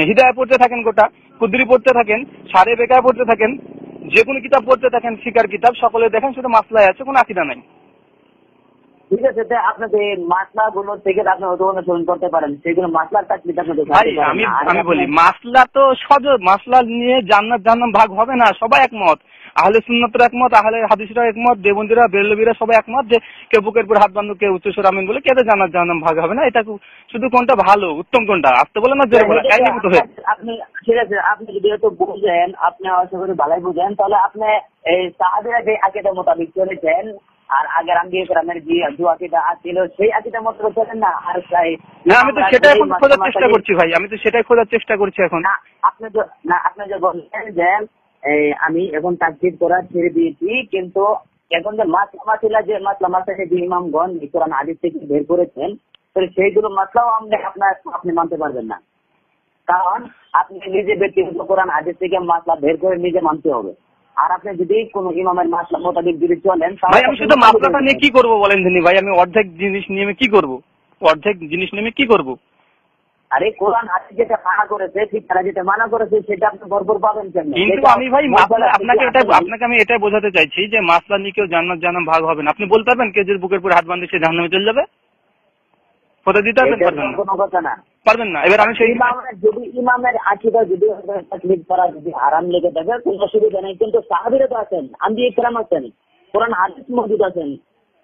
হিদায়া পড়তে থাকেন, গোটা কুদরি পড়তে থাকেন, সারে বেকার পড়তে থাকেন, যে কোনো কিতাব পড়তে থাকেন, ফিকার কিতাব, সকলে দেখেন শুধু মাসলায় আছে, কোনো আকীদা নাই। ঠিক আছে, আপনাকে মাসলা গুলো থেকে আপনি অনুসরণ করতে পারেন, সেইগুলো মাসলার তাকলিদ আপনাদের ভাই আমি বলি মাসলা তো সহজ, মাসলা নিয়ে জান্নাত জাহান্নাম ভাগ হবে না, সবাই একমত। আহলে সুন্নাতরা একমত, আহলে হাদিসরা একমত, দেবন্দীরা, বেরলভীরা সবাই একমত যে কেউ বুকের উপর হাত বাঁধো, কেউ উচ্চস্বর আমিন বলে, কেউ জান্নাত জাহান্নাম ভাগ হবে না। এটা শুধু কোনটা ভালো, উত্তম কোনটা, আসতে বলে না জোরে বলে কাহিনী মতো হয়ে। আপনি ঠিক আছে, আপনি যদি এত বুঝেন, আপনি আশা করি ভালোই বুঝেন, তাহলে আপনি এই সাহাবীরা যে আকীদা মোতাবেক চলেছেন আর আগের আম্বিয়া কেরামের যে আকীদা ছিল সেই আকীদা মোতাবেক চলেন না। আর আমি তো সেটাই এখন খোঁজার চেষ্টা করছি ভাই, আমি তো সেটাই খোঁজার চেষ্টা করছি এখন। আপনি যে বললেন যে আমি এখন তাকলিদ করা ছেড়ে দিয়েছি, কিন্তু এখন যে মাসলা যে ইমামগণ কোরআন হাদিস থেকে বের করেছেন, সেইগুলো মাসলাও আপনি মানতে পারবেন না, কারণ আপনি নিজে ব্যক্তিগত কোরআন হাদিস থেকে মাসলা বের করে নিজে মানতে হবে। আর আপনি যদি কোন ইমামের মাসলা মোতাবেক যদি চলেন, ভাই আমি শুধু মাসলাটা নিয়ে কি করবো বলেন দিনি ভাই? আমি অর্ধেক জিনিস নিয়ে কি করবো? আরে কোরআন হাদিস যেটা মানা করেছে, ঠিক তারা যেটা মানা করেছে সেটা আপনি ভরপুর পাবেন কেন? কিন্তু আমি ভাই আপনাকে আমি এটাই বোঝাতে চাইছি যে মাসলা নিয়ে কেউ জান্নাত জাহান্নাম ভাগ হবে না। আপনি বলতে পারবেন কেউ যদি বুকের উপর হাত বাঁধে সে জাহান্নামে চলে যাবে? কথা দিতে পারবেন? কোনো কথা না, পারবেন না। এবার আমি সেই যদি ইমামের আকীদা যদি তাকলিদ করা যদি হারাম লেগে থাকে কোনো অসুবিধা নেই, কিন্তু সাহাবীরা তো আছেন, আম্বিয়া কেরাম আছেন, কোরআন হাদিস মজুদ আছেন।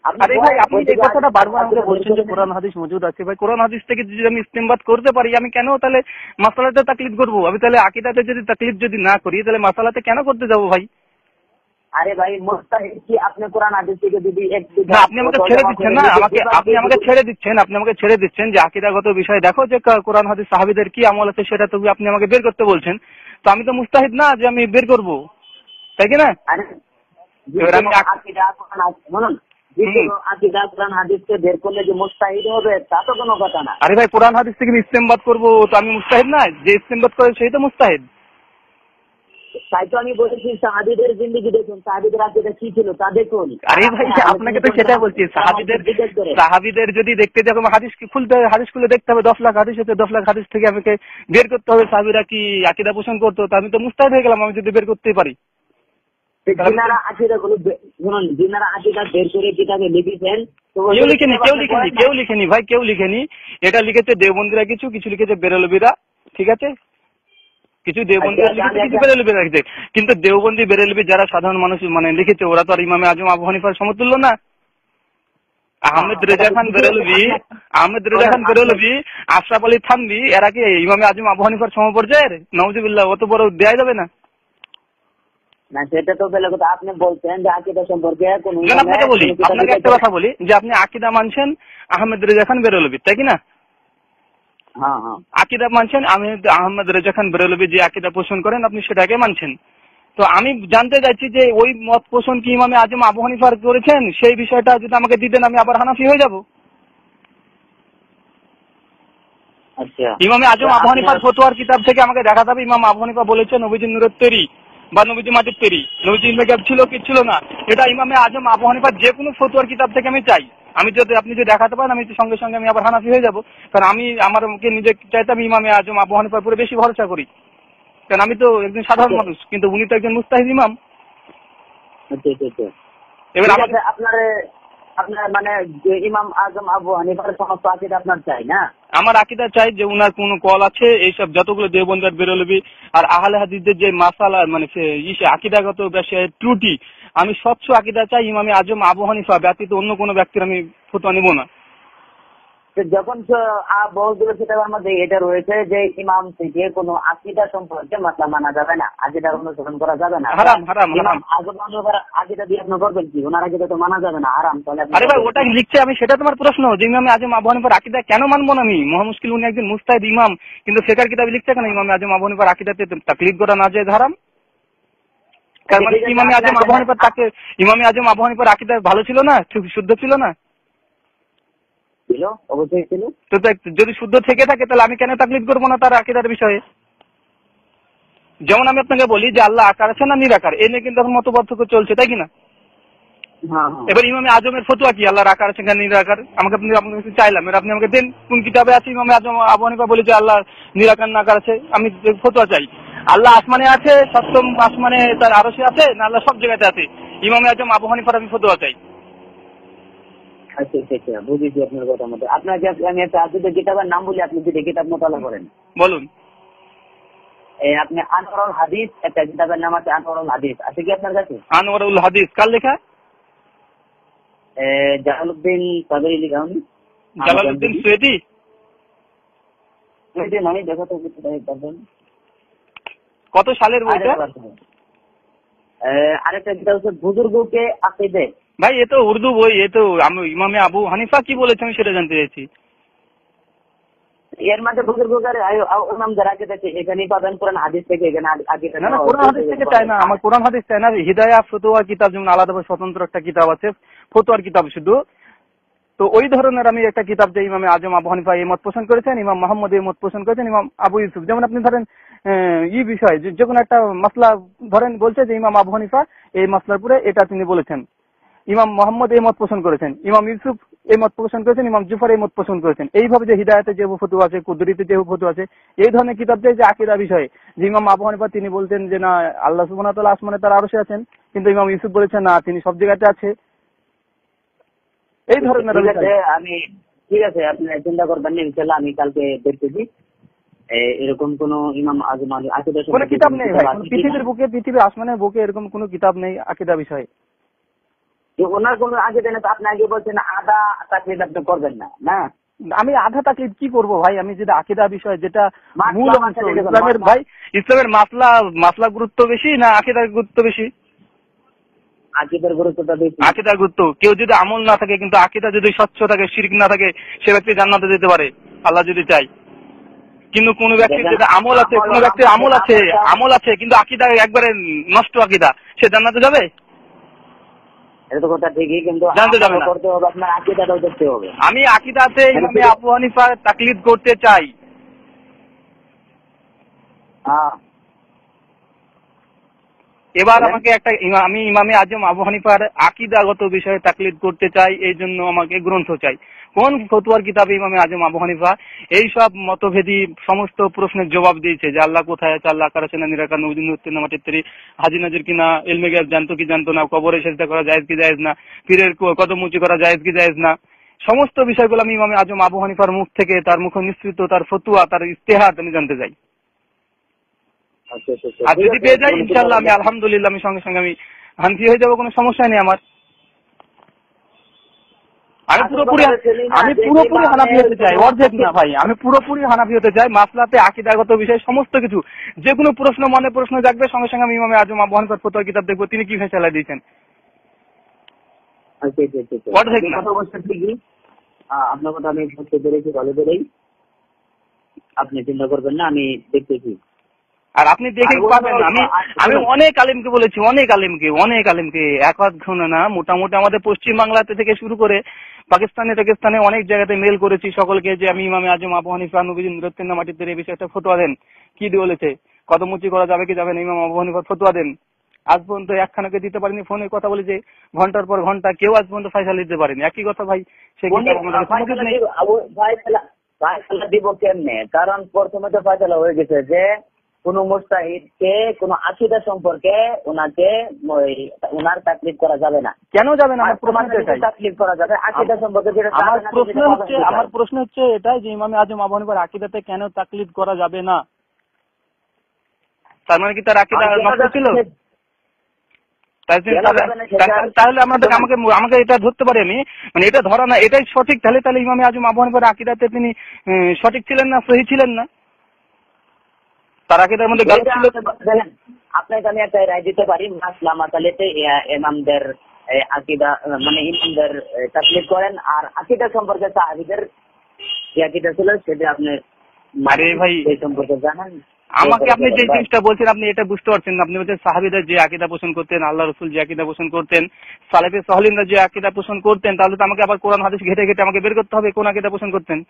আরে ভাই আপনি এই কথাটা বারবার আমাকে বলছেন যে কোরআন হাদিস মজুদ আছে। ভাই কোরআন হাদিস থেকে যদি আমি ইস্তেমবাদ করতে পারি, আমি কেন তাহলে মাসালাতে তাকলিদ করবো? আমি তাহলে আকীদাতে যদি তাকলিদ যদি না করি, তাহলে মাসালাতে কেন করতে যাবো ভাই? আরে ভাই মুস্তাহিদ কি আপনি কোরআন হাদিস থেকে যদি আপনি আমাকে ছেড়ে দিচ্ছেন না, আপনি আমাকে ছেড়ে দিচ্ছেন যে আকীদাগত বিষয় দেখো যে কোরআন হাদিস সাহাবীদের কি আমল আছে সেটা তো আপনি আমাকে বের করতে বলছেন। তো আমি তো মুস্তাহিদ না যে আমি বের করবো, তাই কি না? এবার আমি আকীদা কোরআন হাদিসকে বের করলে যে মুস্তাহিদ হবে তা তো কোনো কথা না। আরে ভাই কোরআন হাদিস থেকে ইস্তেমবাদ করবো তো আমি মুস্তাহিদ না? যে ইস্তেমবাদ করে সেই তো মুস্তাহিদ। তাই তো আমি বলেছি সাহাবীদের জিন্দেগি দেখুন, সাহাবীদের আকীদা কি ছিল তা দেখুন। আরে ভাই আপনাকে তো সেটাই বলছি, সাহাবীদের যদি দেখতে যাবো হাদিস খুলতে হবে, হাদিস খুলে দেখতে হবে 10 লাখ হাদিস হচ্ছে, 10 লাখ হাদিস থেকে আমাকে বের করতে হবে সাহাবীরা কি আকীদা পোষণ করতো। তো আমি তো মুস্তাহিদ হয়ে গেলাম আমি যদি বের করতেই পারি। যিনারা আকিদা গুলো শুনুন, যিনারা আকিদা বের করে কিতাবে লিখেছেন, কেউ লিখেনি ভাই, কেউ লিখেনি। এটা লিখেছে দেওবন্দীরা, কিছু লিখেছে বেরেলবিরা, ঠিক আছে? কিছু দেওবন্দীরা লিখেছে, কিছু বেরেলবিরা লিখেছে। কিন্তু দেওবন্দি বেরেলবি যারা সাধারণ মানুষ মানে লিখেছে, ওরা তো আর ইমামে আজম আবু হানিফার সমতুল্য না। আহমেদ রেজা খান বেরেলভি, আশরাফ আলী থানভি, এরা কি ইমামে আজম আবু হানিফার সমপর্যায়ের? নাউজুবিল্লাহ, অত বড় দেয়া যাবে না। না, সেটা তো বেলে কথা। আপনি বলছেন যে আকিদা সম্পর্কে আপনাকে একটা কথা বলি যে আপনি আকিদা মানছেন আহমেদ রেজা খান বেরেলভি, তাই কি না? হ্যাঁ, আকিদা মানছেন আহমেদ রেজা খান বেরেলভি যে আকিদা পোষণ করেন, আপনি সেটাকে মানছেন। তো আমি জানতে চাইছি যে ওই মত পোষণ কি ইমামে আজম আবু হানিফার করেছেন? সেই বিষয়টা যদি আমাকে দিতেন, আমি আবার হানাফি হয়ে যাব। আচ্ছা, ইমামে আজম আবু হানিফার ফতোয়ার কিতাব থেকে আমাকে দেখাতে হবে ইমাম আবু হানিফা বলেছেন নবীজি নূরের তৈরি বা নবীজি মাটির তৈরি, নবীজি ইলমে গায়ব ছিল কি ছিল না, এটা ইমামে আজম আবু হানিফার যে কোনো ফতোয়ার কিতাব থেকে আমি চাই। আপনি যদি দেখাতে পারেন, আমি সঙ্গে সঙ্গে আমি আবার হানাফি হয়ে যাব। কারণ আমি আমাকে নিজে চাইতে আমি ইমামে আজম আবু হানিফার উপরে বেশি ভরসা করি। কারণ আমি তো একজন সাধারণ মানুষ, কিন্তু উনি তো একজন মুস্তাহিদ ইমাম। এবার আপনার মানে ইমাম আজম আবু হানিফার সমস্ত আকিদা আপনার চাই না? আমার আকিদা চাই যে উনার কোন কল আছে, এইসব যতগুলো দেওবন্দার বেরোলবি আর আহলে হাদিসদের যে মাসালা মানে আকিদাগত ত্রুটি, আমি স্বচ্ছ আকিদা চাই। ইমামে আজম আবু হানিফা ব্যতীত অন্য কোনো ব্যক্তির আমি ফতোয়া নেব না। যখন বহুদূর কিতাবের মধ্যে এটা রয়েছে যে ইমাম থেকে কোনো আকিদা সম্পর্কে মাসলা মানা যাবে না, আকিদার অনুসরণ করা যাবে না, হারাম। আকিদা দিয়ে আপনি করবেন কি? ওনার আকিদা তো মানা যাবে না, হারাম। তাহলে আরে ভাই, ওটা লিখছে, আমি সেটা তোমার প্রশ্ন যে ইমামে আজম আবু হানিফার আকিদা কেন মানবো না আমি? মহা মুশকিল, উনি একজন মুস্তাহিদ ইমাম, কিন্তু ফিকহ কিতাবে লিখছে কেন ইমামে আজম আবু হানিফার আকিদাতে তাকলিদ করা না যায় হারাম? কারণ মানে ইমামে আজম আবু হানিফার আকিদা ভালো ছিল না, শুদ্ধ ছিল না? ছিল, অবশ্যই ছিল। তো যদি শুদ্ধ থেকে থাকে তাহলে আমি কেন তাকলিদ করবো না তার আকিদার বিষয়ে? যেমন আমি আপনাকে বলি যে আল্লাহ আকার আছে না নিরাকার, এ নিয়ে কিন্তু এখন মতপার্থক্য চলছে, তাই কিনা? এবার ইমামে আজমের ফতোয়া কি আল্লাহর আকার আছে না নিরাকার? আপনাকে চাইলাম, আপনি আমাকে দেন কোন কিতাবে আছে ইমামে আজম আবু হানিফা বলে যে আল্লাহ নিরাকার না আকার আছে। আমি ফতোয়া চাই। আল্লাহ আসমানে আছে, সপ্তম আসমানে তার আরশে আছে না আল্লাহ সব জায়গাতে আছে? ইমামে আজম আবু হানিফার আমি ফতোয়া চাই। আচ্ছা, বুঝেছি আপনার কথা মতো। আপনাকে আমি একটা আকিদা কিতাবের নাম বলি, আপনি যদি কিতাব মোতালা করেন। বলুন। আপনি আনোয়ারুল হাদিস, একটা কিতাবের নাম আছে আনোয়ারুল হাদিস, আছে কি আপনার কাছে? আনোয়ারুল হাদিস কার লেখা? জালালউদ্দিন কাদেরী লেখা। উনি জালালউদ্দিন সুয়েদি নয়, দেখো তো কত সালের বইটা? আরেকটা কিতাব হচ্ছে বুজুর্গকে আকীদা। ভাই এ তো উর্দু বই, এ তো আমি ইমামে আবু হানিফা কি বলেছেন আমি সেটা জানতে চাইছি। এর মধ্যে বুজুর্গদের ইমাম যারা আকিদা আছে এখানেই পাবেন, কোরআন হাদিস থেকে। এখানে আকিদা না, কোরআন হাদিস থেকে চাই না, আমার কোরআন হাদিস চাই না। হিদায়াহ ফতোয়া কিতাব যেমন আলাদাভাবে স্বতন্ত্র একটা কিতাব আছে, ফতোয়ার কিতাব শুধু। তো ওই ধরনের আমি একটা কিতাব যে ইমামে আজম আবু হানিফা এই মত পোষণ করেছেন, ইমাম মোহাম্মদ এই মত পোষণ করেছেন, ইমাম আবু ইউসুফ, যেমন আপনি ধরেন বিষয় যে কোনো একটা মাসলা ধরেন বলছে যে ইমাম আবু হানিফা এই মাসলার পরে এটা তিনি বলেছেন, ইমাম মোহাম্মদ এই মত পোষণ করেছেন, ইমাম ইউসুফ এই মত পোষণ করেছেন, ইমাম জুফার এই মত পোষণ করেছেন। এইভাবে যে হিদায়াতে যে ফতোয়া আছে, কুদরিতে যে ফতোয়া আছে, এই ধরনের কিতাব যে আকীদা বিষয়ে যে ইমাম আবু হানিফা তিনি বলতেন যে না আল্লাহ সুবহানাহু ওয়া তাআলা আসমানে তার আরশে আছেন, কিন্তু ইমাম ইউসুফ বলেছেন না তিনি সব জায়গাতে আছে। এই ধরনের আমি ঠিক আছে, আপনি চিন্তা করবেন না, ইনশাআল্লাহ আমি কালকে দেখতেছি। এরকম কোন ইমাম আজম আকীদা কোন কিতাব নেই ভাই, পৃথিবীর বুকে, পৃথিবীর আসমানের বুকে এরকম কোন কিতাব নেই আকীদা বিষয়ে। ওনার কোন আকিদা নেই, আপনি আগে বলছেন আধা তাকলিদ আপনি করবেন না। না আমি আধা তাকলিদ কি করব ভাই? আমি যদি আকীদা বিষয় যেটা মূল অংশ ইসলামের, ভাই ইসলামের মাসলা গুরুত্ব বেশি না আকীদার গুরুত্ব বেশি? আকীদার গুরুত্বটা বেশি। আকীদার গুরুত্ব। কেউ যদি আমল না থাকে কিন্তু আকীদা যদি স্বচ্ছ থাকে, শিরক না থাকে, সে ব্যক্তি জান্নাতে যেতে পারে আল্লাহ যদি চায়। কিন্তু কোন ব্যক্তির যদি আমল আছে, কোন ব্যক্তির আমল আছে কিন্তু আকীদা একবারে নষ্ট আকীদা, সে জান্নাতে যাবে? এটা তো কথা ঠিকই, কিন্তু জানতে যাবে না, করতে হবে আপনার আকীদাটাও দেখতে হবে। আমি আকীদাতে ইমামে আবু হানিফার তাকলিদ করতে চাই। এবার আমাকে আমি ইমামে আজম আবু হানিফার আকীদাগত বিষয়ে তাকলিদ করতে চাই, এই জন্য আমাকে গ্রন্থ চাই। কোন ফতোয়ার কিতাবে ইমামে আজম আবু হানিফা এই সব মতভেদী সমস্ত প্রশ্নের জবাব দিয়েছে যে আল্লাহ কোথায় আছে, আল্লাহ আকার আছে না নিরাকার, নবী নূর না মাটির তৈরি, হাজি নাজির কিনা, ইলমে গায়ব জানতো কি জানতো না, কবরে সেজদা করা জায়েজ কি জায়েজ না, পীরের কদম উঁচু করা জায়েজ কি জায়েজ না, সমস্ত বিষয়গুলো আমি ইমামে আজম আবু হানিফার মুখ থেকে, তার মুখ নিঃসৃত তার ফতোয়া, তার ইস্তেহাদ আমি জানতে চাই। আর যদি পেয়ে যাই ইনশাআল্লাহ আমি আলহামদুলিল্লাহ আমি সঙ্গে সঙ্গে আমি হানফি হয়ে যাবো, কোনো সমস্যা নেই আমার। আমি পুরোপুরি হানাফি হতে চাই, অর্ধেক না ভাই, আমি পুরোপুরি হানাফি হতে চাই। মাসলাতে আকীদাগত বিষয় সমস্ত কিছু, যে কোনো প্রশ্ন মনে প্রশ্ন জাগবে, সঙ্গে সঙ্গে আমি ইমামে আজম আবু হানিফার ফতোয়া কিতাব দেখবো তিনি কি ফয়সালা দিয়েছেন। অর্ধেক না। আপনার কথা আমি বুঝতে পেরেছি, ভালো করেই, আপনি চিন্তা করবেন না, আমি দেখতেছি। আর আপনি দেখে পাবেন, আমি অনেক আলিমকে বলেছি, অনেক আলিমকে একজন না, মোটামুটি আমাদের পশ্চিম বাংলাতে থেকে শুরু করে পাকিস্তানে অনেক জায়গাতে মেল করেছি সকলকে যে আমি ইমামে আজম আবু হানিফা নবীজি নূর না মাটির তৈরি এই বিষয়ে একটা ফতোয়া দেন, কি বলেছে, কদম উঁচু করা যাবে কি যাবে না, ইমাম আবু হানিফার ফতোয়া দেন। আজ পর্যন্ত একখানাকে দিতে পারিনি, ফোনে কথা বলে যে ঘন্টার পর ঘন্টা, কেউ আজ পর্যন্ত ফয়সালা দিতে পারেনি। একই কথা ভাই, সে ফয়সালা দিব কেমনে? কারণ প্রথমে তো ফয়সালা হয়ে গেছে যে কোন মুস্তাহিদকে কোন আকীদা সম্পর্কে ওনার তাকলিদ করা যাবে না। কেন যাবে না? তাকলিদ করা যাবে আকীদা সম্পর্কে। আমার প্রশ্ন হচ্ছে এটাই যে ইমামে আজম আবু হানিফার আকীদাতে কেন তাকলিদ করা যাবে না? তার মানে কি তার আকীদা নষ্ট ছিল? তাহলে আমাকে এটা ধরতে পারি আমি, মানে এটা ধরা না, এটাই সঠিক। তাহলে ইমামে আজম আবু হানিফার আকীদাতে তিনি সঠিক ছিলেন না, সহি ছিলেন না, তার আকীদার মধ্যে গালব ছিল। আপনাকে আমি একটা রায় দিতে পারি, মাসলা মাসালাতে ইমামদের আকীদা মানে ইমামদের তাকলিদ করেন, আর আকীদা সম্পর্কে সাহাবীদের যে আকীদা ছিল সেটা আপনি ভাই এই সম্পর্কে জানেন। আমাকে আপনি যে জিনিসটা বলছেন আপনি এটা বুঝতে পারছেন না। আপনি বলছেন সাহাবীরা যে আকীদা পোষণ করতেন, আল্লাহ রাসূল যে আকীদা পোষণ করতেন, সালেফে সালেহিনরা যে আকীদা পোষণ করতেন, তাহলে তো আমাকে আবার কোরআন হাদিস ঘেটে ঘেটে আমাকে বের করতে হবে কোন আকীদা পোষণ করতেন।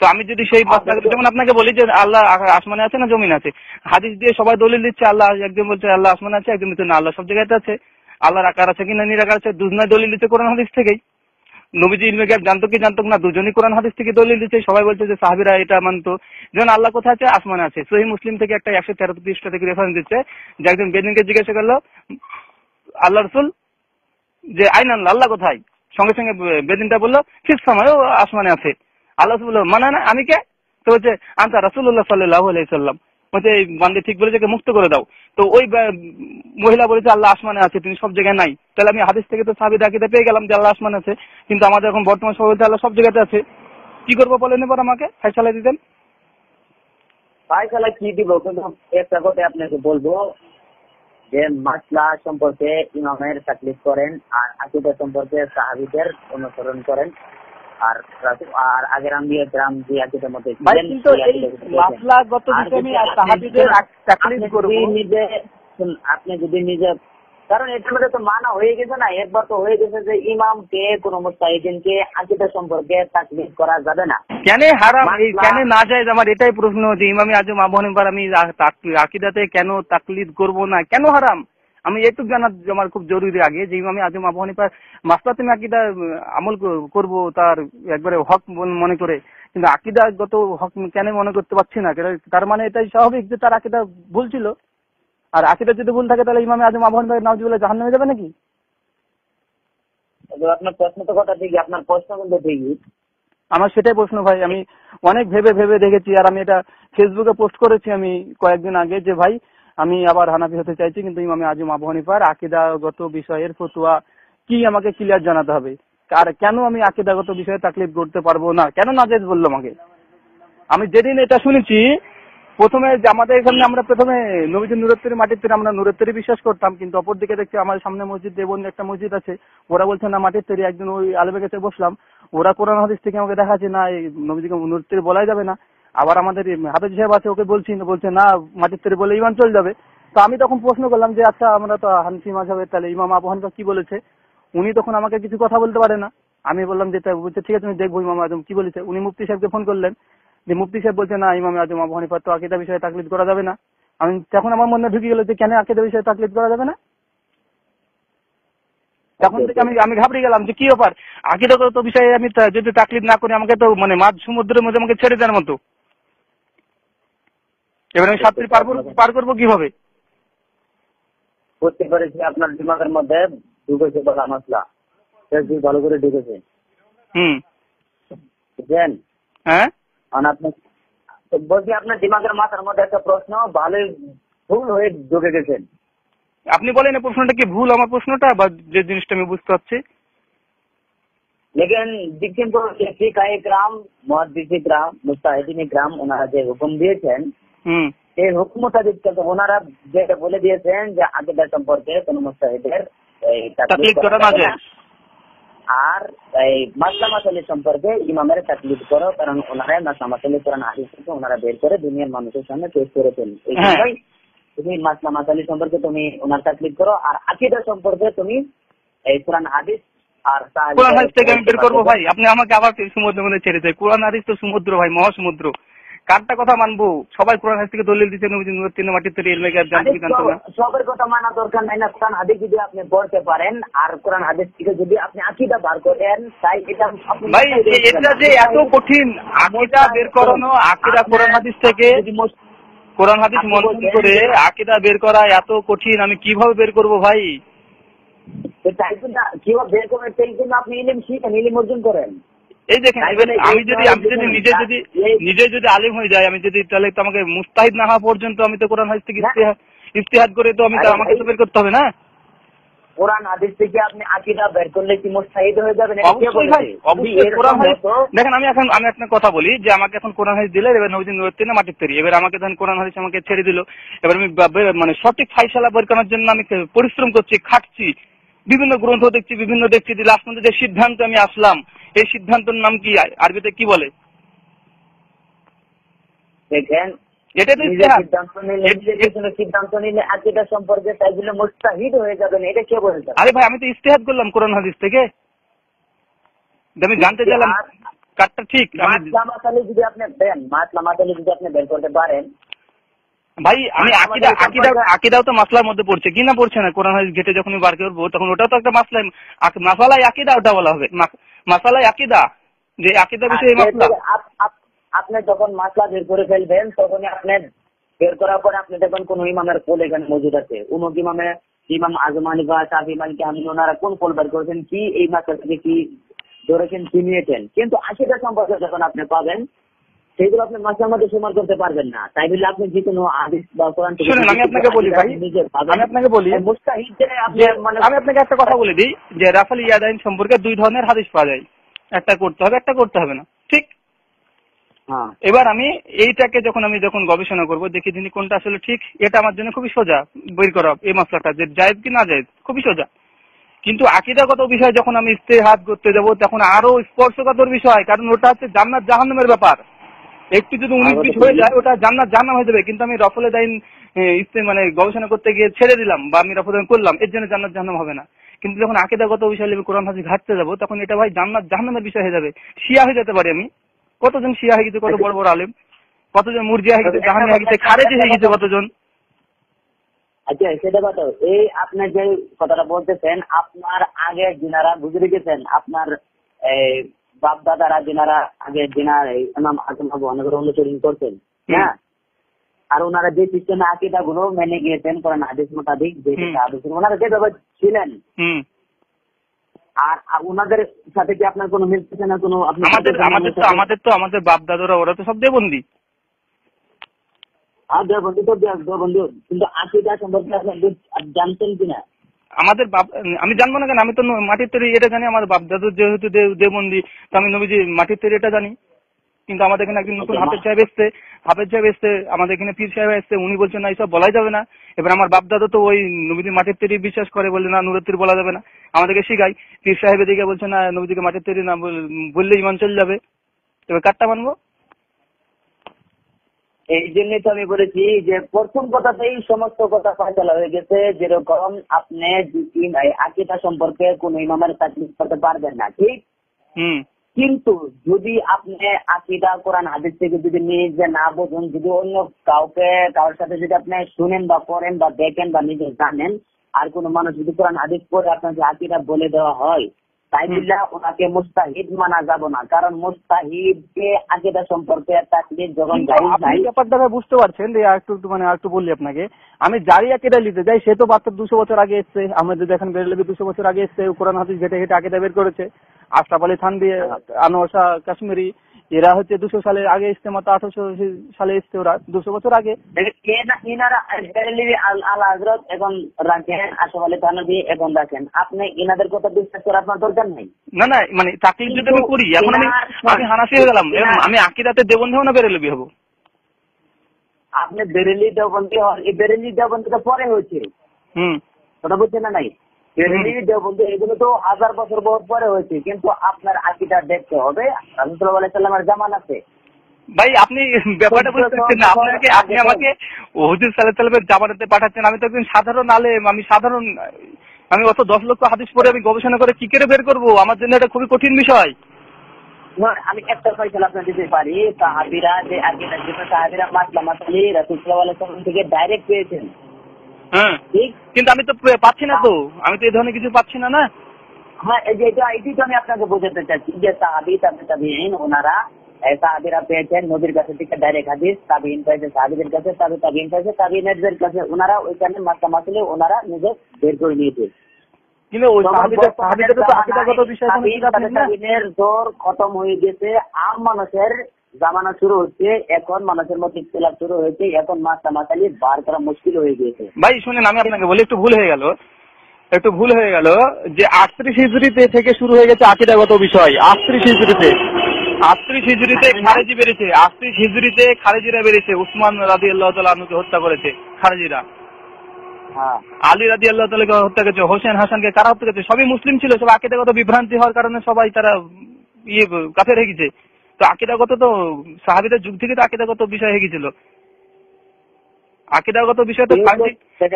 তো আমি যদি সেই যেমন আপনাকে বলি যে আল্লাহ আসমানে আছে না জমিন আছে, হাদিস দিয়ে সবাই দলিল দিচ্ছে আল্লাহ, একজন বলছে আল্লাহ আসমানে আছে, একজন বলছে না আল্লাহ সব জায়গাতে আছে, আল্লাহর আকার আছে কিনা নিরাকার আছে, দুজনে দলিল দিচ্ছে কোরআন হাদিস থেকেই। নবীজি ইলমে গায়ব জানতো কি জানতো না, দুজনই কোরআন হাদিস থেকে দলিল দিচ্ছে। সবাই বলছে যে সাহাবীরা এটা মানতো, যেমন আল্লাহ কোথায় আছে, আসমানে আছে। সহিহ মুসলিম থেকে একটা 113 পৃষ্ঠা থেকে রেফারেন্স দিচ্ছে যে একজন বেদিনকে জিজ্ঞাসা করলো আল্লাহ রাসূল যে আইন আল্লাহ কোথায়, সঙ্গে সঙ্গে বেদিনটা বললো ফিস সামায়, আসমানে আছে। আল্লাহ বলল মানে না আমি কে? তো বলছে আনতা রাসূলুল্লাহ সাল্লাল্লাহু আলাইহি সাল্লাম, বলছে এই বান্দে ঠিক বলেছে, মুক্ত করে দাও। তো ওই মহিলা বলেছে আল্লাহ আসমানে আছে, তিনি সব জায়গায় নাই। তাহলে আমি হাদিস থেকে তো সাহাবীদের আকীদা পেয়ে গেলাম যে আল্লাহ আসমানে আছে, কিন্তু আমাদের এখন বর্তমান সময় বলছে আল্লাহ সব জায়গাতে আছে। কি করবো বলেন এবার আমাকে, ফয়সালা দিতেন। ফয়সালা কি দিব? কিন্তু একটা কথা আপনাকে বলবো যে মাসলা সম্পর্কে ইমামের তাকলিদ করেন, আর আকীদা সম্পর্কে সাহাবীদের অনুসরণ করেন, আর আগের আম্বিয়া کرام যে আকীদার মধ্যে ছিলেন মাসলাগত বিষয়ে আমি সাহাবীদের তাকলিদ করব। আপনি যদি নিজে, কারণ এটার মধ্যে তো মানা হয়ে গেছে না, একবার তো হয়ে গেছে যে ইমামকে কোন মুস্তাহিদিনকে আকীদা সম্পর্কে তাকলিদ করা যাবে না। কেন হারাম, কেন নাজায়েজ? আমার এটাই প্রশ্ন যে ইমামে আজম আবু হানিফার আমি আকীদাতে কেন তাকলিদ করব না, কেন হারাম? আমি এটুকু জানা আমার খুব জরুরি আগে যে ইমামে আজম আবু হানিফার মাসলাতে আমি আকীদা আমল করব তার একবারে হক মনে করে, কিন্তু আকীদাগত হক কেন মনে করতে পারছি না? তার মানে এটাই স্বাভাবিক যে তার আকীদা ভুল ছিল। আর আকীদা যদি ভুল থাকে তাহলে ইমামে আজম আবু হানিফা নাউজুবিল্লাহ জাহান্নামে যাবে নাকি? আপনার প্রশ্ন তো কথা ঠিকই, আপনার প্রশ্ন কিন্তু ঠিকই। আমার সেটাই প্রশ্ন ভাই, আমি অনেক ভেবে দেখেছি, আর আমি এটা ফেসবুকে পোস্ট করেছি আমি কয়েকদিন আগে যে ভাই আমি আবার হানাফি হতে চাইছি, কিন্তু ইমামে আজম আবু হানিফার আকীদাগত বিষয়ের ফতোয়া কি আমাকে ক্লিয়ার জানাতে হবে, আর কেন আমি আকীদাগত বিষয়ে তাকলিদ করতে পারবো না, কেন নাজায়েজ বললো আমাকে। আমি যেদিন এটা শুনেছি প্রথমে যে আমাদের এখানে আমরা প্রথমে নবীজি নূরের মাটির আমরা নূরের বিশ্বাস করতাম, কিন্তু অপরদিকে দেখছি আমাদের সামনে মসজিদ দেবন একটা মসজিদ আছে, ওরা বলছে না মাটির তৈরি। একদিন ওই আলেমের কাছে বসলাম, ওরা কোরআন হাদিস থেকে আমাকে দেখাচ্ছে না এই নবীজিকে নূরের বলাই যাবে না। আবার আমাদের হাফেজ সাহেব আছে, ওকে বলছে না মাটির তৈরি বলে ইমান চলে যাবে। তো আমি তখন প্রশ্ন করলাম যে আচ্ছা আমরা তো হানফি মাযহাবের, তাহলে ইমাম আবু হানিফা কি বলেছে? উনি তখন আমাকে কিছু কথা বলতে পারে না। আমি বললাম যে বলছে ঠিক আছে তুমি দেখবো ইমাম আজম কি বলেছে। উনি মুফতি সাহেবকে ফোন করলেন, যে মুফতি সাহেব বলছে না ইমাম আজম আবু হানিফার তো আকীদা বিষয়ে তাকলিদ করা যাবে না। আমি তখন আমার মনে ঢুকে গেল যে কেন আকীদা বিষয়ে তাকলিদ করা যাবে না। তখন থেকে আমি ঘাবড়ে গেলাম যে কি ব্যাপার, আকীদাগত বিষয়ে আমি যদি তাকলিদ না করি আমাকে তো মানে মাঝ সমুদ্রের মধ্যে আমাকে ছেড়ে দেওয়ার মতো। এবার আমি শাস্তি পার করবো কিভাবে? বুঝতে পেরেছি আপনার দিমাগের মধ্যে ঢুকেছে বলা মশলা, ভালো করে ঢুকেছে। বুঝলেন? হ্যাঁ, আপনি বলছি আপনার দিমাগের মাথার মধ্যে একটা প্রশ্ন ভালোই ভুল হয়ে ঢুকে গেছেন। আপনি বলেন এই প্রশ্নটা কি ভুল আমার প্রশ্নটা, বা যে জিনিসটা আমি বুঝতে পারছি। लेकिन देखছেন তো ফিকায়ে ইকরাম, মুহাদ্দিস ইকরাম, মুজতাহিদিন ইকরাম ওনারা যে হুকুম দিয়েছেন এই হুকুম মোতাবেক ওনারা যেটা বলে দিয়েছেন যে আকীদা সম্পর্কে কোন মুজতাহিদের তাকলিদ করা না যায়, আর এই মাসলা মাসাইল সম্পর্কে ইমামের তাকলিদ করো, কারণ ওনারা মাসলা মাসাইল কোরআন হাদিস থেকে ওনারা বের করে দুনিয়ার মানুষের সামনে পেশ করেছেন। এই জন্যই তুমি মাসলা মাসাইল সম্পর্কে তুমি ওনার তাকলিদ করো, আর আকীদা সম্পর্কে তুমি এই কোরআন হাদিস আর কোরআন হাদিস থেকে আমি বের করবো। ভাই আপনি আমাকে আবার সমুদ্রের মধ্যে ছেড়ে দেয়। কোরআন হাদিস তো সমুদ্র ভাই, মহাসমুদ্র, কারটা কথা মানবো? সবাই কোরআন হাদিস থেকে দলিল দিচ্ছেন মাটির তৈরি ইলমে গায়ব জানতে জানতো না। সবার কথা মানা দরকার নাই না। কোরআন হাদিস যদি আপনি পড়তে পারেন আর কোরআন হাদিস থেকে যদি আপনি আকীদা বার করেন, তাই এটা ভাই এটা যে এত কঠিন আকীদা বের করানো, আকীদা কোরআন হাদিস থেকে কোরআন হাদিস মনন করে আকীদা বের করা এত কঠিন, আমি কিভাবে বের করব ভাই? কিভাবে বের করবেন সেই জন্য আপনি ইলম শিখেন, ইলম অর্জন করেন। এই দেখেন আমি যদি নিজে যদি আলিম হয়ে যাই, আমি যদি তাহলে তো আমাকে মুস্তাহিদ না হওয়া পর্যন্ত আমি তো কোরআন হাদিস থেকে ইজতিহাদ করে তো আমাকে তো বের করতে হবে না। কোরআন হাদিস থেকে আপনি আকীদা বের করলে কি মুস্তাহিদ হয়ে যাবেন? অবশ্যই ভাই, অবশ্যই কোরআন হাদিস। দেখেন আমি একটা কথা বলি যে আমাকে এখন কোরআন হাদিস দিলে, এবার নবীজি নূরের না মাটির তৈরি, এবার আমাকে ধরেন কোরআন হাদিস আমাকে ছেড়ে দিল, এবার আমি মানে সঠিক ফায়সালা বের করার জন্য আমি পরিশ্রম করছি, খাটছি, বিভিন্ন গ্রন্থ দেখছি, লাস্ট পর্যন্ত যে সিদ্ধান্ত আমি আসলাম, এই সিদ্ধান্তের নাম কি, আরবিতে কি বলে? দেখেন এটা তো সিদ্ধান্ত নিলে আকীদা সম্পর্কে তাই বলে মুস্তাহিদ হয়ে যাবেন, এটা কে বলছে? আরে ভাই আমি তো ইজতিহাদ করলাম কোরআন হাদিস থেকে, আমি জানতে চাইলাম কারটা ঠিক। মাসলা মাসাইল যদি আপনি দেন, মাসলা মাসাইল যদি আপনি বের করতে পারেন ভাই, আমি আকীদাও তো মাসলার মধ্যে পড়ছে কি না পড়ছে না, কোরআন হাদিস ঘেটে যখন বার করবো তখন ওটাও তো একটা মাসালাই আকীদা ওটা বলা হবে, মাসালাই আকীদা, যে আকীদা বিষয়ে মাসলা। আপনি যখন মাসলা বের করে ফেলবেন তখনই আপনি বের করার পরে আপনি দেখবেন কোন ইমামের কোল এখানে মজুদ আছে, অমুক ইমাম আজম হানিফা, শাফি, মালিকি, হানাফি ওনারা কোন কোল বের করেছেন, কি এই মাসলা থেকে কি ধরেছেন, কি নিয়েছেন। কিন্তু আকীদা সম্পর্কে যখন আপনি পাবেন সেইগুলো আপনি মাসলার মধ্যে সমান করতে পারবেন না, তাই বলে আপনি যে কোনো হাদিস বা কোরআন থেকে শুনুন, আমি আপনাকে বলি ভাই, আমি আপনাকে একটা কথা বলে দিই যে রাফাল ইয়াদাইন সম্পর্কে দুই ধরনের হাদিস পাওয়া যায়, একটা করতে হবে, একটা করতে হবে না, ঠিক? এবার আমি এইটাকে যখন গবেষণা করব, দেখি যিনি কোনটা আসলে ঠিক, এটা আমার জন্য খুবই সোজা বের করা, এই মাসলাটা যে জায়েজ কি না জায়েজ, খুবই সোজা। কিন্তু আকীদাগত বিষয় যখন আমি ইজতিহাদ করতে যাব তখন আরো স্পর্শকাতর বিষয়, কারণ ওটা হচ্ছে জান্নাত জাহান্নামের ব্যাপার। একটু যদি 19-20 হয়ে যায় ওটা জান্নাত জাহান্নাম হয়ে যাবে, কিন্তু আমি রফলে দাইন মানে গবেষণা করতে গিয়ে ছেড়ে দিলাম বা আমি রফলে দাইন করলাম, এর জন্য জান্নাত জাহান্নাম হবে না। কিন্তু যখন আকীদাগত বিষয় নিয়ে কোরআন হাদিস ঘাটতে যাব তখন এটা ভাই জান্নাত জাহান্নামের বিষয় হয়ে যাবে। শিয়া হয়ে যেতে পারি আমি, কতজন শিয়া হয়ে গেছে, কত বড় বড় আলেম, কতজন মুরজিয়া হয়ে গেছে, জাহানি হয়ে গেছে, খারেজি হয়ে গেছে কতজন। আচ্ছা সেটা কথা, এই আপনি যে কথাটা বলতেছেন, আপনার আগে যিনারা গুজরে গেছেন, আপনার বাপ দাদারা যিনারা আগে যিনার ইমাম আজম আবু হানিফার অনুসরণ করতেন, হ্যাঁ, আর ওনারা যে সিস্টেমে আকীদা গুলো মেনে গিয়েছেন কোরআন হাদিস মোতাবেক, যে ওনারা যেভাবে ছিলেন, আর ওনাদের সাথে কি আপনার কোনো মিলতেছে না? কোনো আমাদের বাপ দাদারা ওরা তো সব দেবন্দি, কিন্তু আকীদা সম্পর্কে আপনি জানতেন কিনা? আমাদের আমি জানবো না কেন, আমি তো মাটির তৈরি এটা জানি, আমার বাপ দাদু যেহেতু দেবন্দি, তো আমি নবীজি মাটির তৈরি এটা জানি। কিন্তু আমাদের এখানে একদিন নতুন হাফেজ সাহেব এসছে, আমাদের এখানে পীর সাহেব এসছে, উনি বলছেন না এইসব বলাই যাবে না। এবার আমার বাপ দাদু তো ওই নবীজি মাটির তৈরি বিশ্বাস করে, বলে না নূরের তৈরি বলা যাবে না, আমাদেরকে শিখাই। পীর সাহেবের দিকে বলছে না নবীজিকে মাটির তৈরি না বললে ইমান চলে যাবে। এবার কারটা মানবো? এই জন্যই তো আমি বলেছি যে প্রথম কথাতেই সমস্ত কথা ফয়সালা হয়ে গেছে। যেরকম আপনি আকীদা সম্পর্কে কোন ইমামের তাকলিদ করতে পারবেন না, ঠিক? কিন্তু যদি আপনি আকীদা কোরআন হাদিস থেকে যদি নিজে না বোঝেন, যদি অন্য কারোর সাথে যদি আপনি শুনেন বা পড়েন বা দেখেন বা নিজে জানেন, আর কোন মানুষ যদি কোরআন হাদিস পড়ে আপনাকে আকীদা বলে দেওয়া হয়, তাই বলে ওনাকে মুস্তাহিদ মানা যাব না। কারণ মুস্তাহিদকে আকীদা সম্পর্কে তাকলিদ যখন ব্যাপারটা বুঝতে পারছেন যে একটু বললি আপনাকে, আমি জারি আকীদা নিতে যাই, সে তো মাত্র 200 বছর আগে এসছে। আমরা যদি এখন বেরোলে 200 বছর আগে এসছে, কোরআন হাদিস ঘেটে ঘেটে আকীদা বের করেছে। আশরাফ আলী থানভী, আনোয়ার শাহ কাশ্মীরি, এরা হচ্ছে 200 সালে আগে এসছে, মাত্র 1800 সালে এসছে, ওরা 200 বছর আগে। ইনারা আল হযরত এখন রাখেন, আশরাফ আলী থানভী এখন রাখেন, আপনি ইনাদের কথা বিশ্বাস করার আপনার দরকার নেই। না না, মানে তাকলিদ যদি আমি করি, এখন আমি হানাফি হয়ে গেলাম, আমি আকীদাতে দেওবন্দি হব না বেরেলভি হব? আপনি বেরেলি দেওবন্দি হন, এই বেরেলি দেওবন্দি তো পরে হয়েছে। ওটা বুঝছেন না? নাই, বেরেলি দেওবন্দি এগুলো তো 1000 বছর পরে হয়েছে, কিন্তু আপনার আকীদা দেখতে হবে রাসূল সাল্লাল্লাহু আলাইহি ওয়াসাল্লামের জামানাতে। ভাই আপনি ব্যাপারটা বুঝতে পারছেন না, আপনি আমাকে হুজুর সাল্লাল্লাহু আলাইহি ওয়াসাল্লামের জামানাতে পাঠাচ্ছেন। আমি তো একজন সাধারণ আলেম, আমি অত 10 লক্ষ হাদিস পড়ে আমি গবেষণা করে কি করে বের করবো? আমার জন্য এটা খুবই কঠিন বিষয়। আমি একটা ফয়সালা আপনাকে দিতে পারি, সাহাবীরা যে আকীদা ছিল, সাহাবীরা মাসলা মাসালি রাসূল সাল্লাল্লাহু আলাইহি ওয়াসাল্লাম থেকে ডাইরেক্ট পেয়েছেন। হ্যাঁ, কিন্তু আমি তো পাচ্ছি না, তো আমি তো এই ধরনের কিছু পাচ্ছি না। না, হ্যাঁ, এটাই তো আমি আপনাকে বোঝাতে চাচ্ছি যে সাহাবী তাবিঈন ওনারা, সাহাবীরা পেয়েছেন নবীর কাছে থেকে ডাইরেক্ট হাদিস, তাবিঈন পেয়েছে সাহাবীদের কাছে, তাবিঈন পেয়েছে তাবিঈনদের কাছে, ওনারা ওইখানে মাসলা মাসালি ওনারা নিজে বের করে নিয়েছে। কিন্তু ওই সাহাবীদের তো আকীদাগত বিষয় তাবিঈনের দৌর খতম হয়ে গেছে, আম মানুষের জামানা শুরু হচ্ছে, এখন মানুষের মধ্যে ইখতিলাফ শুরু হয়েছে, এখন মাসলা মাসালি বার করা মুশকিল হয়ে গেছে। ভাই শুনেন, আমি আপনাকে বলি, একটু ভুল হয়ে গেল যে 38 হিজরিতে থেকে শুরু হয়ে গেছে আকীদাগত বিষয়। 38 হিজরিতে খারেজি বেরিয়েছে, 38 হিজরিতে খারেজিরা বেরিয়েছে, উসমান রাদিয়াল্লাহু তাআলা আনহুকে হত্যা করেছে খারেজিরা। আলী রাদিয়াল্লাহু তাআলাকে হত্যা করেছে, হোসেন হাসানকে কারা হত্যা করেছে? সবই মুসলিম ছিল, সব আকীদাগত বিভ্রান্তি হওয়ার কারণে সবাই তারা কাফের হয়ে গেছে। তো আকীদাগত তো সাহাবীদের যুগ থেকে তো আকীদাগত বিষয় হয়ে গেছিল। আকীদাগত বিষয় তো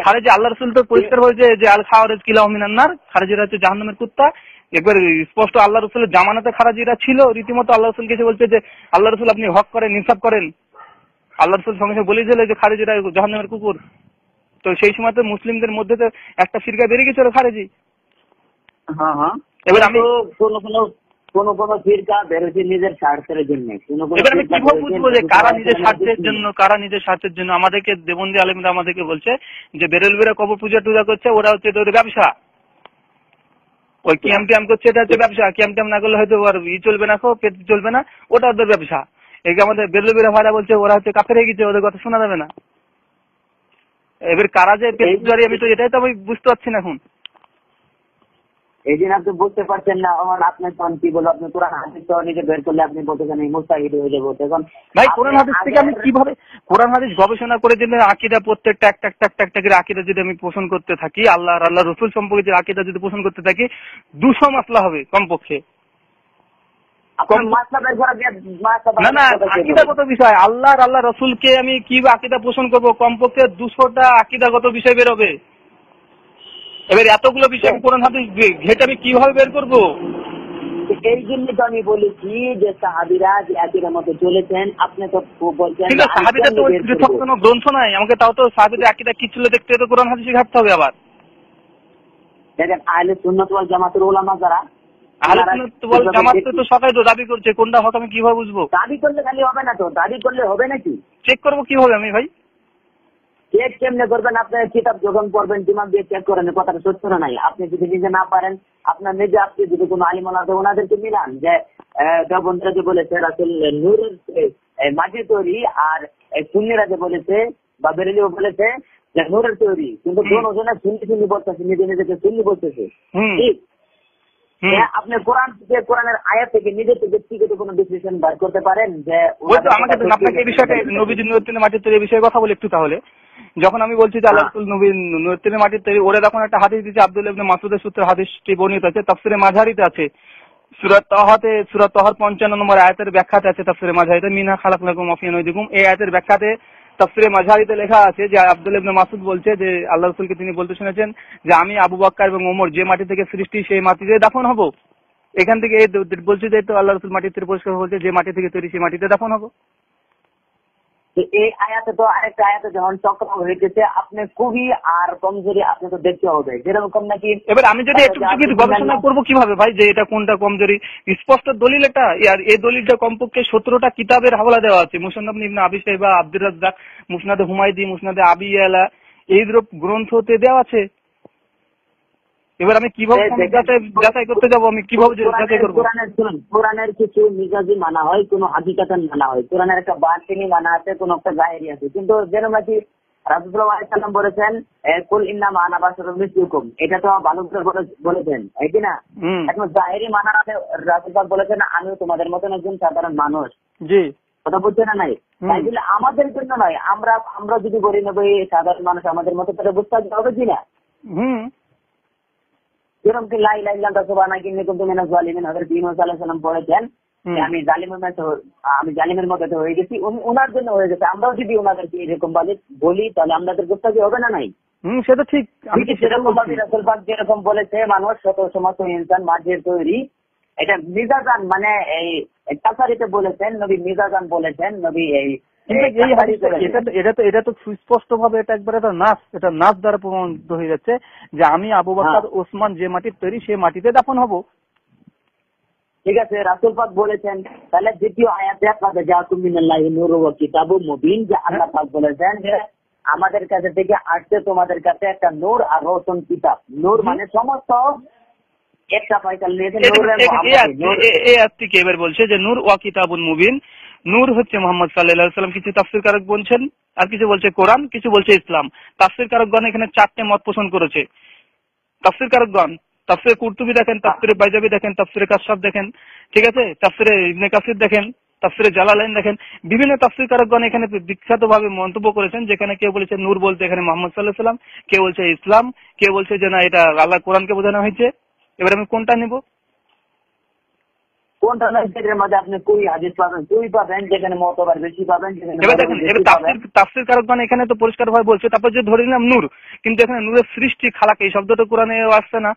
খারেজি, আল্লাহ রাসূল তো পরিষ্কার বলেছে যে আল খাওয়ারিজ কিলাহু মিনান নার, খারেজিরা হচ্ছে জাহান্নামের কুত্তা। একবার স্পষ্ট আল্লাহ রাসূলের জামানাতে খারেজিরা ছিল, রীতিমতো আল্লাহ রাসূল কে বলছে যে আল্লাহ রাসূল আপনি হক করেন, ইনসাফ করেন। আল্লাহ রাসূল সঙ্গে সঙ্গে বলেছিল যে খারেজিরা জাহান্নামের কুকুর। তো সেই সময় তো মুসলিমদের মধ্যে তো একটা ফিরকা বেরিয়ে গেছিল খারেজি। এবার আমি কোন ফিরকা বেরোচ্ছে নিজের স্বার্থের জন্য। এবার আমি কিভাবে বুঝবো যে কারা নিজের স্বার্থের জন্য? আমাদেরকে দেবন্দি আলেমরা আমাদেরকে বলছে যে বেরেলভিরা কবর পূজা টুজা করছে, ওরা হচ্ছে ওদের ব্যবসা, ওই কিয়াম টিয়াম করছে, এটা হচ্ছে ব্যবসা। কিয়াম টিয়াম না করলে হয়তো ওর চলবে না, পেট চলবে না, ওটা ওদের ব্যবসা। এই আমাদের বেরেলভিরা ভাড়া বলছে ওরা হচ্ছে কাফের হয়ে গেছে, ওদের কথা শোনা যাবে না। এবার কারা যে পেট পূজারি, আমি তো এটাই তো আমি বুঝতে পারছি না এখন। এই দিন আপনি বুঝতে পারছেন না, আপনি তখন কি বলবো, আপনি কোরআন হাদিস তো নিজে বের করলে আপনি বলতেছেন মুস্তাহিদ হয়ে যাবো। এখন ভাই কোরআন হাদিস থেকে আমি কিভাবে কোরআন হাদিস গবেষণা করে দিলে আকীদা প্রত্যেকটা একটা করে আকীদা যদি আমি পোষণ করতে থাকি, আল্লাহ রাসূল সম্পর্কে যে আকীদা যদি পোষণ করতে থাকি, 200 মাসলা হবে কমপক্ষে। না না, আকীদাগত বিষয়, আল্লাহ রাসূলকে আমি কি আকীদা পোষণ করবো, কমপক্ষে 200টা আকীদাগত বিষয় বের হবে। এবার এতগুলো বিষয় কোরআন হাদিস ঘেটে আমি কিভাবে বের করবো? এই জন্য তো আমি বলেছি যে সাহাবীরা যে আকীদার মধ্যে চলেছেন, আপনি তো বলছেন কিন্তু সাহাবীদের তো পৃথক কোনো গ্রন্থ নাই, আমাকে তাও তো সাহাবীদের আকীদা কি ছিল দেখতে তো কোরআন হাদিসে ঘাটতে হবে। আবার দেখেন আহলে সুন্নাত ওয়াল জামাতের উলামা যারা, আহলে সুন্নাত ওয়াল জামাত তো সবাই তো দাবি করছে, কোনটা হক আমি কিভাবে বুঝবো? দাবি করলে খালি হবে না, তো দাবি করলে হবে নাকি? চেক করবো কিভাবে আমি ভাই? চেক কেমনে করবেন? আপনার কিতাব যখন পড়বেন দিমাগ দিয়ে চেক করেন কথাটা সত্য না নাই। আপনি যদি নিজে না পারেন, আপনার নিজে আপনি যদি কোনো আলিম আছে ওনাদেরকে মিলান যে দেওবন্দীরা যে বলেছে রাসূল নূরের মাটি তৈরি, আর সুন্নিরা যে বলেছে বা বেরেলিও বলেছে যে নূরের তৈরি, কিন্তু দুজনে সুন্নি বলতেছে, নিজে নিজেকে সুন্নি বলতেছে। ঠিক, আপনি কোরআন থেকে, কোরআনের আয়াত থেকে নিজে থেকে ব্যক্তিগত কোনো ডিসিশন বার করতে পারেন যে আপনাকে এই বিষয়টা নবীজি নূরের মাটির তৈরি বিষয়ে কথা বলি একটু। তাহলে যখন আমি বলছি যে আল্লাহ রাসূল নবী নূরের মাটির তৈরি, ওরা তখন একটা হাদিস দিয়েছে, আব্দুল্লাহ ইবনে মাসউদের সূত্রে হাদিসটি বর্ণিত আছে, তাফসিরে মাঝারিতে আছে, সূরা তাহার 55 নম্বর আয়াতের ব্যাখ্যাতে আছে, তাফসিরে মাঝারিতে, মিনহা খালাকনাকুম ওয়া ফিহা নুইদুকুম। এই আয়াতের ব্যাখ্যাতে তাফসিরে মাঝারিতে লেখা আছে যে আব্দুল্লাহ ইবনে মাসউদ বলছে যে আল্লাহ রাসূলকে তিনি বলতে শুনেছেন যে আমি আবু বকর এবং ওমর যে মাটি থেকে সৃষ্টি সেই মাটিতে দাফন হব। এখান থেকে এই বলছি যে তো আল্লাহ রসুল মাটি থেকে পরিষ্কার বলছে, যে মাটি থেকে তৈরি সেই মাটিতে দাফন হবো। তো এই আয়াতে তো আরেকটা আয়াতে যখন চক্র হয়ে গেছে, আপনি খুবই আর কমজোরি আপনি তো দেখতে হবে, যেরকম নাকি। এবার আমি যদি একটু গবেষণা করবো কিভাবে ভাই যে এটা কোনটা কমজোরি? স্পষ্ট দলিল এটা, আর এই দলিলটা কমপক্ষে 17টা কিতাবের হাওলা দেওয়া আছে। মুসন্নাদ ইবনে আবি শাইবা, আব্দুর রাজ্জাক, মুসনাদে হুমায়দি, মুসনাদে আবি ইয়ালা, এইরূপ গ্রন্থতে দেওয়া আছে। এবার আমি কিভাবে যাচাই করতে যাবো? আমি কিভাবে যাচাই করবো? কোরআনের কিছু মিজাজি মানা হয়, কোন হাকিকাতান মানা হয়। কোরআনের একটা বাতিনি মানা আছে, কোন একটা জাহেরি আছে। কিন্তু যেরকম নাকি রাসূলুল্লাহ সাল্লাল্লাহু আলাইহি ওয়াসাল্লাম বলেছেন কুল ইন্নামা আনা বাশারুম মিসলুকুম, এটা তো ভালো করে বলেছেন, তাই কি না? এখন জাহেরি মানা আছে, রাসূলুল্লাহ বলেছেন আমিও তোমাদের মতন একজন সাধারণ মানুষ। জি, কথা বলছে না নাই? তাই বলে আমাদের জন্য নয়, আমরা যদি বলি নেব সাধারণ মানুষ আমাদের মতো করে বুঝতে হবে কিনা। যেরকম কি লা ইলাহা ইল্লাল্লাহ সুবহানাকা ইন্নী কুনতু মিনাজ জালিমিন, হযরত ইউনূস আলাইহিস সালাম বলেছেন আমি জালিমের মধ্যে হয়ে গেছি, ওনার জন্য হয়ে গেছে। আমরাও যদি ওনাদেরকে এরকম বলি তাহলে আমাদের গুস্তাখি হবে না নাই? সেটা ঠিক। সেরকম ভাবে রাসূল পাক যেরকম বলেছে মানুষ শত সমস্ত ইনসান মাঝের তৈরি, এটা মিজাজান মানে এই তাসারিতে বলেছেন নবী, মিজাজান বলেছেন নবী। এটা তো সুস্পষ্ট ভাবে এটা একবারে এটা নাস দ্বারা প্রমাণিত হয়ে যাচ্ছে যে আমি আবু বকর ওসমান যে মাটির তৈরি সেই মাটিতে দাফন হব। ঠিক আছে, রাসূল পাক বলেছেন। তাহলে দ্বিতীয় আয়াতে কাদ জাআকুম মিনাল্লাহি নূরুন ওয়া কিতাবুম মুবিন, যে আল্লাহ পাক বলেছেন যে আমাদের কাছে থেকে আসছে তোমাদের কাছে একটা নূর আর রোশন কিতাব। নূর মানে সমস্ত একটা পয়সা নিয়েছে এবার বলছে যে নূর ওয়া কিতাবুন মুবিন। নূর হচ্ছে মুহাম্মদ সাল্লাল্লাহু আলাইহি ওয়াসাল্লাম, কিছু তাফসীর কারক বলছেন, আর কিছু বলছে কোরআন, কিছু বলছে ইসলাম। তাফসীর কারকগণ এখানে 4টে মত পোষণ করেছে। তাফসীর কারকগণ তাফসীরে কুরতুবী দেখেন, তাফসীরে বাইজাবি দেখেন, তাফসীরে কাশফ দেখেন, ঠিক আছে, তাফসীরে ইবনে কাসির দেখেন, তাফসীরে জালালাইন দেখেন। বিভিন্ন তাফসীর কারকগণ এখানে বিখ্যাতভাবে মন্তব্য করেছেন, যেখানে কেউ বলেছে নূর বলতে এখানে মুহাম্মদ সাল্লাল্লাহু আলাইহি ওয়াসাল্লাম, কেউ বলছে ইসলাম, কেউ বলছে যে না এটা আল্লাহ কোরআনকে বোঝানো হয়েছে। এবার আমি কোনটা নেব? কোনটা নয় সেটার মধ্যে আপনি কুই হাদিস পাবেন, কুই পাবেন যেখানে মতবার বেশি পাবেন। এবার দেখেন, এবার তাফসীর কারকগণ এখানে তো পরিষ্কারভাবে বলছে, তারপর যে ধরে নিলাম নূর, কিন্তু এখানে নূরের সৃষ্টি খালাক এই শব্দটা কোরআনে আসছে না।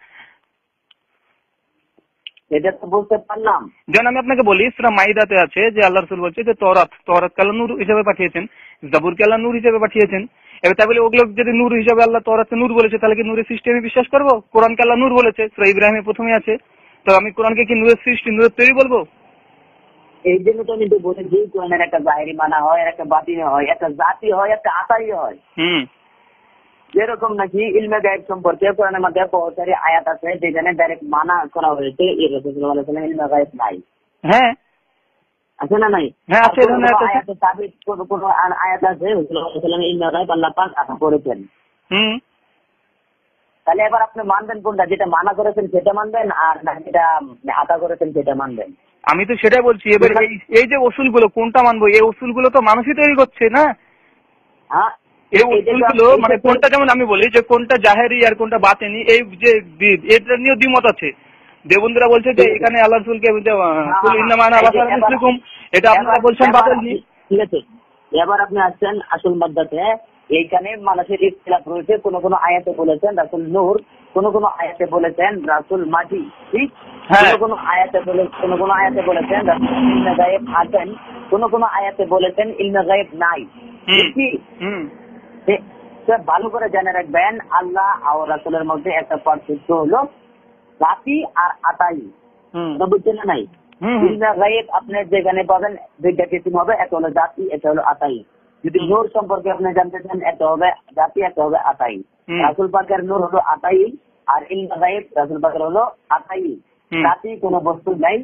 এটা তো বলতে পারলাম। যেমন আমি আপনাকে বলি সূরা মাইদাতে আছে যে আল্লাহ রাসূল বলছে যে তওরাতকে আল্লাহ নূর হিসেবে পাঠিয়েছেন, জাবুরকে আল্লাহ নূর হিসেবে পাঠিয়েছেন। এবার তাই বলে ওগুলো যদি নূর হিসেবে আল্লাহ তওরাতকে নূর বলেছে, তাহলে কি নূরের সৃষ্টি আমি বিশ্বাস করবো? কোরআনকে আল্লাহ নূর বলেছে, সূরা ইব্রাহিমে প্রথমে আছে, তো আমি কোরআনকে কি নূরের সৃষ্টি, নূরের তৈরি বলবো? এই জন্য তো আমি তো বলেছি কোরআনের একটা জাহিরি মানা হয়, একটা বাতিনি হয়, একটা জাতি হয়, একটা আতাই হয়। যেরকম নাকি ইলমে গায়েব সম্পর্কে কোরআনের মধ্যে বহুত সারি আয়াত আছে যেখানে ডাইরেক্ট মানা করা হয়েছে, এই রাসূলুল্লাহ সাল্লাল্লাহু আলাইহি ওয়াসাল্লাম ইলমে গায়েব নাই। হ্যাঁ আছে না নাই? হ্যাঁ আছে। আয়াতে সাবিত কোন আয়াত আছে রাসূলুল্লাহ সাল্লাল্লাহু আলাইহি ওয়াসাল্লাম ইলমে গায়েব আল্লাহ পাক আতা করেছেন। তাহলে এবার আপনি মানবেন কোনটা? যেটা মানা করেছেন সেটা মানবেন, আর না যেটা আতা করেছেন সেটা মানবেন? আমি তো সেটাই বলছি। এবার এই যে ওসুলগুলো কোনটা মানবো? এই ওসুলগুলো তো মানুষই তৈরি করছে না। হ্যাঁ, এই ওসুলগুলো মানে কোনটা, যেমন আমি বলি যে কোনটা জাহেরি আর কোনটা বাতেনি, এই যে এটা নিয়ে দ্বিমত আছে। দেববন্ধুরা বলছে যে এখানে আল্লাহ রাসূলকে এটা আপনারা বলছেন বাতিল। ঠিক আছে, এবার আপনি আসছেন আসল মাদ্দাতে। এইখানে মানুষের ইখতিলাফ রয়েছে। কোন কোন আয়াতে বলেছেন রাসূল নূর, কোন কোন আয়াতে বলেছেন রাসূল মাটি, ঠিক? কোন কোন আয়াতে বলেছেন রাসূল ইলমে গায়েব আছেন, কোন কোন আয়াতে বলেছেন ইলমে গায়েব নাই। ভালো করে জেনে রাখবেন, আল্লাহ আর রাসূলের মধ্যে একটা পার্থক্য হলো জাতি আর আতাই। বুঝছেন না নাই? ইলমে গায়েব আপনি যেখানে পাবেন দুইটা কিসিম হবে, একটা হলো জাতি, এটা হলো আতাই। যদি নূর সম্পর্কে আপনি জানতে চান, একটা হবে জাতি, একটা হবে আতাই। রাসূল পাকের নূর হলো আতাই, আর ইলমে গায়েব রাসূল পাকের হলো আতাই। জাতি কোনো বস্তু নাই।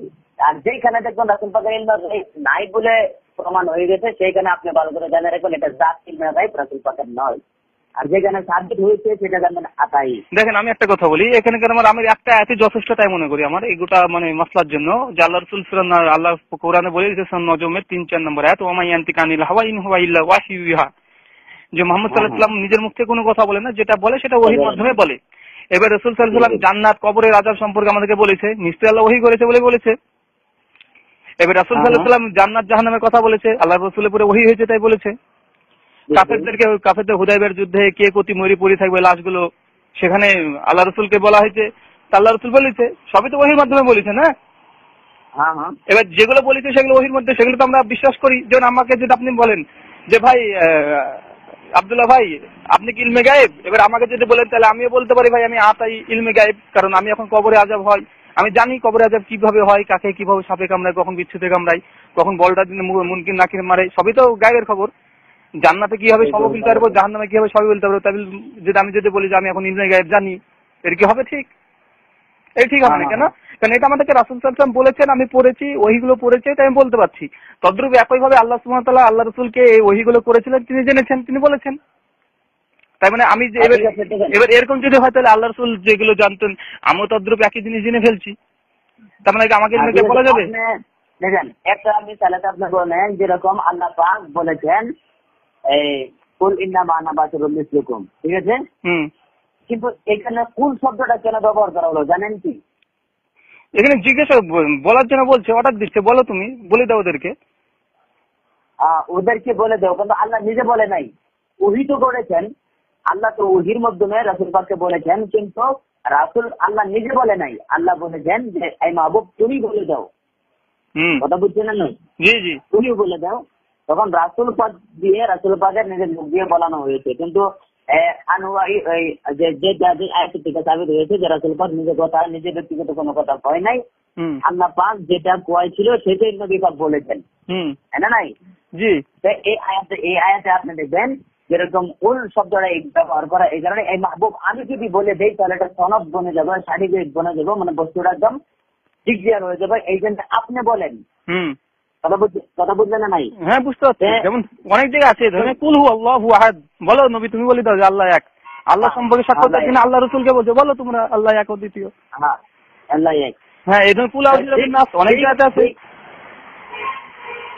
আর যেখানে দেখবেন রাসূল পাকের ইলমে গায়েব নাই বলে প্রমাণ হয়ে গেছে, সেইখানে আপনি ভালো করে জেনে রাখবেন এটা জাতি ইলমে গায়েব রাসূল পাকের নয়। আর যেখানে সাবিত হয়েছে সেটা জানবেন আতাই। দেখেন আমি একটা কথা বলি, এখানে আমি একটা আয়াতে যথেষ্ট তাই মনে করি আমার এগুটা মানে মাসলার জন্য, যে আল্লাহ রাসূল আল্লাহ কোরআনে বলে দিয়েছেন নজমের 3-4 নম্বর আয়াত, ওয়া মা ইয়ানতিকু আনিল হাওয়া ইন হুয়া ইল্লা ওয়াহিয়ুন ইউহা, যে মুহাম্মদ সাল্লাল্লাহু আলাইহি ওয়াসাল্লাম নিজের মুখ থেকে কোনো কথা বলে না, যেটা বলে সেটা ওহীর মাধ্যমে বলে। এবার রাসূল সাল্লাল্লাহু আলাইহি ওয়াসাল্লাম জান্নাত কবরের আযাব সম্পর্কে আমাদেরকে বলেছে, নিশ্চয়ই আল্লাহ ওহী করেছে বলে বলেছে। এবার রাসূল সাল্লাল্লাহু আলাইহি ওয়াসাল্লাম জান্নাত জাহান্নামের কথা বলেছে, আল্লাহর রাসূলের উপরে ওহী হয়েছে তাই বলেছে। কাফেরদের হুদায়বিয়ার যুদ্ধে কে কোটি মরি পড়ে থাকবে লাশগুলো, সেখানে আল্লাহ রাসূলকে বলা হয়েছে আল্লাহ রাসূল বলেছে, সবই তো ওহীর মাধ্যমে বলেছে না। হ্যাঁ হ্যাঁ এবার যেগুলো বলেছে সেগুলো ওহীর মধ্যে, সেগুলো তো আমরা বিশ্বাস করি। যেমন আমাকে যদি আপনি বলেন যে ভাই আব্দুল্লাহ ভাই আপনি কি ইলমে গায়েব, এবার আমাকে যদি বলেন তাহলে আমিও বলতে পারি ভাই আমি আতাই ইলমে গায়েব, কারণ আমি এখন কবরে আযাব হয়, আমি জানি কবরে আযাব কিভাবে হয়, কাকে কিভাবে সাপে কামড়ায়, কখন বিচ্ছুতে কামড়ায়, কখন বলটা দিনে মুনকির নাকির মারে, সবই তো গায়েবের খবর। জান্নাতে কি হবে সবই বলতে পারবো, জাহান্নামে কি হবে সবই বলতে পারবো। তাহলে যদি আমি যদি বলি যে আমি এখন ইলমে গায়েব জানি, এর কি হবে ঠিক? এই ঠিক হবে না কেন? কারণ এটা আমাদেরকে রাসূল সাল্লাল্লাহু আলাইহি ওয়াসাল্লাম বলেছেন, আমি পড়েছি, ওহীগুলো পড়েছি, তাই আমি বলতে পারছি। তদ্রূপ একইভাবে আল্লাহ সুবহানাহু ওয়া তাআলা আল্লাহ রাসূলকে এই ওহীগুলো করেছিলেন, তিনি জেনেছেন, তিনি বলেছেন। তাই মানে আমি যে এবার এরকম যদি হয় তাহলে আল্লাহ রাসূল যেগুলো জানতেন আমিও তদ্রূপ একই জিনিস জেনে ফেলছি, তার মানে কি আমাকে ইলমে গায়েব বলা যাবে? দেখেন একটা মিসালে আপনি বলেন, যেরকম আল্লাহ পাক বলেছেন এই কুল ইন্নামা আনা বাশারুম মিসলুকুম, ঠিক আছে? কিন্তু এখানে কুল শব্দটা কেন ব্যবহার করা হলো জানেন কি? এখানে জিজ্ঞাসা বলার জন্য বলছে, অর্ডার দিচ্ছে, বলো তুমি, বলে দাও ওদেরকে। ওদেরকে বলে দাও, কিন্তু আল্লাহ নিজে বলে নাই। ওহী তো করেছেন আল্লাহ, তো ওহীর মাধ্যমে রাসূল পাককে বলেছেন, কিন্তু রাসূল আল্লাহ নিজে বলে নাই। আল্লাহ বলেছেন যে এই মাহবুব তুমি বলে দাও। কথা বুঝছেন না? জি জি, তুমি বলে দাও। তখন রাসূল পাক দিয়ে রাসূল পাকের নিজের মুখ দিয়ে বলানো হয়েছে, কিন্তু আনুয়াই যে আয়াত থেকে সাবিত হয়েছে যে রাসূল পাক নিজের কথা, নিজের ব্যক্তিগত কোনো কথা কয় নাই। আল্লাহ পাক যেটা কয়েছিল সেটাই নবী পাক বলেছেন, না নাই? জি। এই আয়াতে আপনি দেখবেন যেরকম কুল শব্দটা ব্যবহার করা, এই কারণে এই মাহবুব আমি যদি বলে দেই তাহলে এটা সনদ বনে যাবে, সার্টিফিকেট বনে যাবে, মানে বস্তুটা একদম ডিক্লিয়ার হয়ে যাবে। এই জন্য আপনি বলেন। কথা বুঝলেন না নাই? হ্যাঁ বুঝতে পারছি। যেমন অনেক জায়গা আছে ধরেন কুল হু আল্লাহু আহাদ, বলো নবী তুমি বলে দাও যে আল্লাহ এক। আল্লাহ সম্পর্কে সাক্ষ্য দেওয়ার জন্য আল্লাহ রাসূলকে বলছে বলো তোমরা আল্লাহ এক ও দ্বিতীয়। হ্যাঁ আল্লাহ এক। হ্যাঁ এই ধরনের কুল আউযু নাস অনেক জায়গাতে আছে।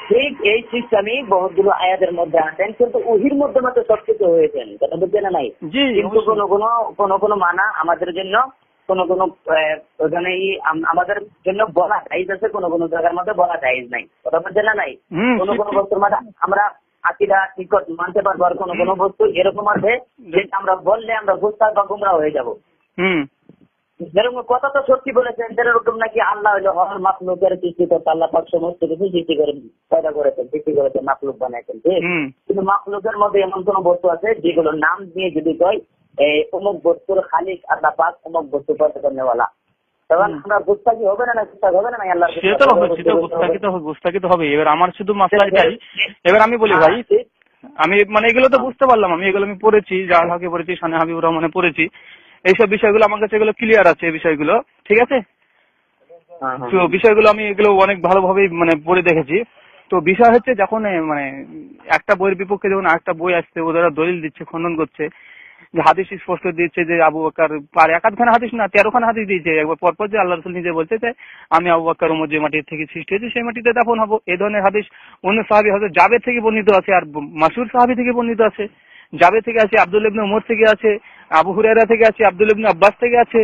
ঠিক এই সিস্টেমই বহুতগুলো আয়াতের মধ্যে আছেন, কিন্তু ওহীর মধ্যে মাত্র সবকিছু হয়েছেন। কথা বুঝছেন না নাই? কিন্তু কোনো মানা আমাদের জন্য কোনো ওখানে আমাদের জন্য বলা জায়েজ আছে, কোনো জায়গার মধ্যে বলা জায়েজ নাই। কথা বুঝছেন না নাই? কোনো বস্তুর মধ্যে আমরা আকীদা ঠিক মানতে পারবো, আর কোনো বস্তু এরকম আছে যেটা আমরা বললে আমরা গুস্তাখ বা গুমরাহ হয়ে যাব। যেরকম কথা তো সত্যি বলেছেন, যেরকম নাকি আল্লাহ হলো হর মাখলুকের সৃষ্টিকর্তা, আল্লাহ পাক সমস্ত কিছু সৃষ্টি করেন, পয়দা করেছেন, সৃষ্টি করেছেন, মাখলুক বানাইছেন, ঠিক? কিন্তু মাখলুকের মধ্যে এমন কোন বস্তু আছে যেগুলো নাম দিয়ে যদি কয় অমুক বস্তুর খালিক আল্লাহ পাক, অমুক বস্তু পয়দা করেনেওয়ালা, তখন আমরা গুস্তাখি হবে না? গুস্তাখ হবে না? আল্লাহ গুস্তাখি তো হবে। এবার আমার শুধু মাসলা এটাই, এবার আমি বলি ভাই, আমি মানে এগুলো তো বুঝতে পারলাম, আমি এগুলো আমি পড়েছি, জাল হকে পড়েছি, সানে হাবিবুর রহমানে পড়েছি, এইসব বিষয়গুলো আমার কাছে এগুলো ক্লিয়ার আছে, এই বিষয়গুলো ঠিক আছে। তো বিষয়গুলো আমি এগুলো অনেক ভালোভাবেই মানে পড়ে দেখেছি। তো বিষয় হচ্ছে যখন মানে একটা বইয়ের বিপক্ষে যখন একটা বই আসছে, ওরা দলিল দিচ্ছে, খণ্ডন করছে, যে হাদিস স্পষ্ট দিচ্ছে যে আবু বকর আর একাধখানা হাদিস না 13খানা হাদিস দিয়েছে একবার পরপর, যে আল্লাহ রাসূল নিজে বলছে যে আমি আবু বকর ওমর যে মাটির থেকে সৃষ্টি হয়েছে সেই মাটিতে দাফন হবো। এই ধরনের হাদিস অন্য সাহাবী হযরত জাবের থেকে বর্ণিত আছে, আর মাশহুর সাহাবী থেকে বর্ণিত আছে। জাবের থেকে আছে, আব্দুল্লাহ ইবনে ওমর থেকে আছে, আবু হুরায়রা থেকে আছে, আব্দুল্লাহ ইবনে আব্বাস থেকে আছে।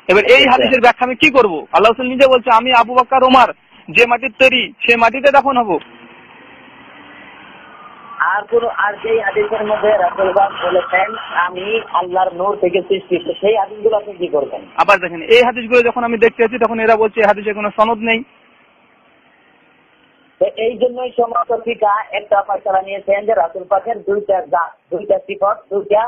এবার এই হাদিসের ব্যাখ্যা আমি কি করব? আল্লাহ রাসূল নিজে বলছে আমি আবু বকর ওমর যে মাটির তৈরি সেই মাটিতে দাফন হবো। আর যেই হাদিসের মধ্যে রাসূল পাক বলেছেন আমি আল্লাহর নূর থেকে সৃষ্টি, সেই হাদিসগুলো আপনি কি করবেন? আবার দেখেন এই হাদিসগুলো যখন আমি দেখতে যাচ্ছি তখন এরা বলছে এই হাদিসে কোনো সনদ নেই। এই জন্যই সমস্ত ফিকা একটা ফয়সালা নিয়েছেন যে রাসূল পাকের দুইটা সিফাত, দুইটা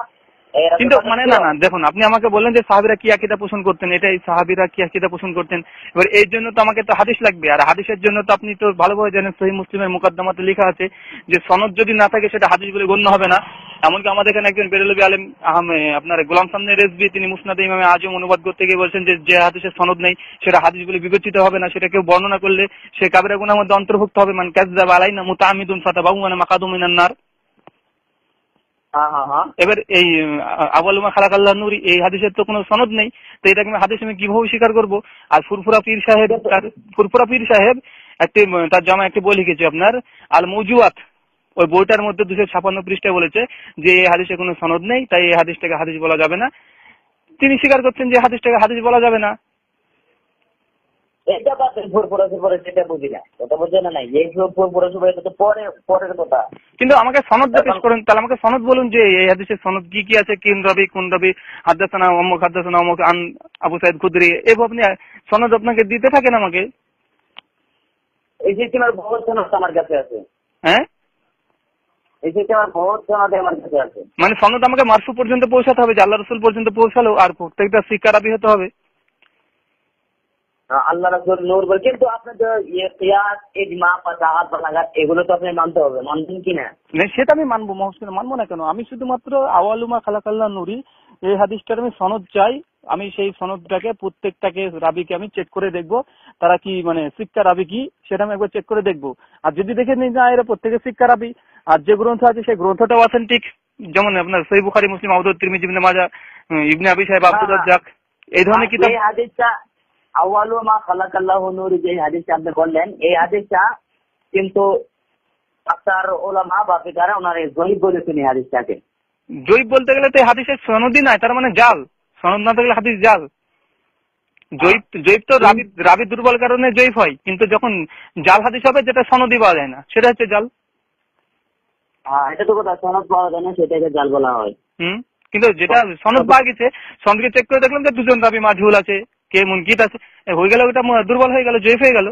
কিন্তু মানে না দেখুন আপনি আমাকে বললেন যে সাহাবীরা কি আকীদা পোষণ করতেন, এটাই সাহাবীরা কি আকীদা পোষণ করতেন। এবার এই জন্য তো আমাকে তো হাদিস লাগবে, আর হাদিসের জন্য তো আপনি তো ভালোভাবে জানেন সহিহ মুসলিমের মুকদ্দমাতে লেখা আছে যে সনদ যদি না থাকে সেটা হাদিস বলে গণ্য হবে না। এমনকি আমাদের এখানে একজন বেরেলভী আলেম আপনার গোলাম সামনে রেজভী, তিনি মুসনাদে ইমামে আজম অনুবাদ করতে গিয়ে বলছেন যে হাদিসের সনদ নেই সেটা হাদিস বলে বিবেচিত হবে না, সেটা কেউ বর্ণনা করলে সে কাবিরা গুনাহের মধ্যে অন্তর্ভুক্ত হবে। মান কাযযাবা আলাইনা মুতাআম্মিদুন ফাতাবাউ মাকাদু মিনান নার। এবার এই আওয়ালুমা খালাকাল্লাহ নূরি এই হাদিসের তো কোনো সনদ নেই, তো এটাকে আমি হাদিস আমি কিভাবে স্বীকার করবো? আর ফুরফুরা পীর সাহেব একটি তার জামা একটি বই লিখেছে আপনার আল মওজুয়াত, ওই বইটার মধ্যে 256 পৃষ্ঠায় বলেছে যে এই হাদিসে কোনো সনদ নেই, তাই এই হাদিসটাকে হাদিস বলা যাবে না। তিনি স্বীকার করছেন যে হাদিসটাকে হাদিস বলা যাবে না। এটা বাদ ফুরফুরা পরে সেটা বুঝি না, কথা বলছে না নাই, এই ফুরফুরা এটা তো পরের কথা। কিন্তু আমাকে সনদ পেশ করেন, তাহলে আমাকে সনদ বলুন যে এই হাদিসের সনদ কি কি আছে, কোন রবি হাদাসানা অমুক আন আবু সাইদ খুদরি, এভাবে আপনি সনদ আপনাকে দিতে থাকেন আমাকে। এই সিস্টেমের বহুত সনদ আমার কাছে আছে। হ্যাঁ, এই সিস্টেমের বহুত সনদ আমার কাছে আছে। মানে সনদ আমাকে মারফু পর্যন্ত পৌঁছাতে হবে, যে আল্লাহ রসুল পর্যন্ত পৌঁছালো, আর প্রত্যেকটা শিক্ষা রাবি হতে হবে। আল্লাহ রাসূল নূর বল, কিন্তু আপনাদের কিয়াস ইজমা ফাসাহাত বালাগাত এগুলো তো আপনি মানতে হবে, মানবেন কি না? সেটা আমি মানবো, মহসিন মানবো না কেন? আমি শুধুমাত্র আওয়ালুমা খালাকাল্লাহ নুরি এই হাদিসটার আমি সনদ চাই। আমি সেই সনদটাকে প্রত্যেকটাকে রাবিকে আমি চেক করে দেখবো, তারা কি মানে শিক্ষা রাবি কি সেটা আমি একবার চেক করে দেখবো। আর যদি দেখে নিই না এরা প্রত্যেকে শিক্ষা রাবি, আর যে গ্রন্থ আছে সেই গ্রন্থটাও অথেন্টিক, যেমন আপনার সহিহ বুখারী, মুসলিম, আবু দাউদ, তিরমিজি, ইবনে মাজাহ, ইবনে আবি শাইবা, আব্দুর রাজ্জাক, এই ধরনের কিতাব। এই হাদিসটা আওয়ালুমা খালাকাল্লাহু নূর যে হাদিসটা আপনি বললেন, এই হাদিসটা কিন্তু আক্তার ওলামা বা ফিকারা ওনারা জয়ীফ বলেছেন এই হাদিসটাকে। জয়ীফ বলতে গেলে তো এই হাদিসের সনদই নাই, তার মানে জাল। সনদ না থাকলে হাদিস জাল। জয়ীফ তো রাবি দুর্বল কারণে জয়ীফ হয়, কিন্তু যখন জাল হাদিস হবে যেটা সনদই পাওয়া যায় না সেটা হচ্ছে জাল। এটা তো কথা, সনদ পাওয়া যায় না সেটাকে জাল বলা হয়। কিন্তু যেটা সনদ পাওয়া গেছে, সনদকে চেক করে দেখলাম যে দুজন রাবি মাঝহুল আছে, কে মুনকিত আছে, হয়ে গেল ওটা দুর্বল হয়ে গেল, জয়ীফ হয়ে গেল।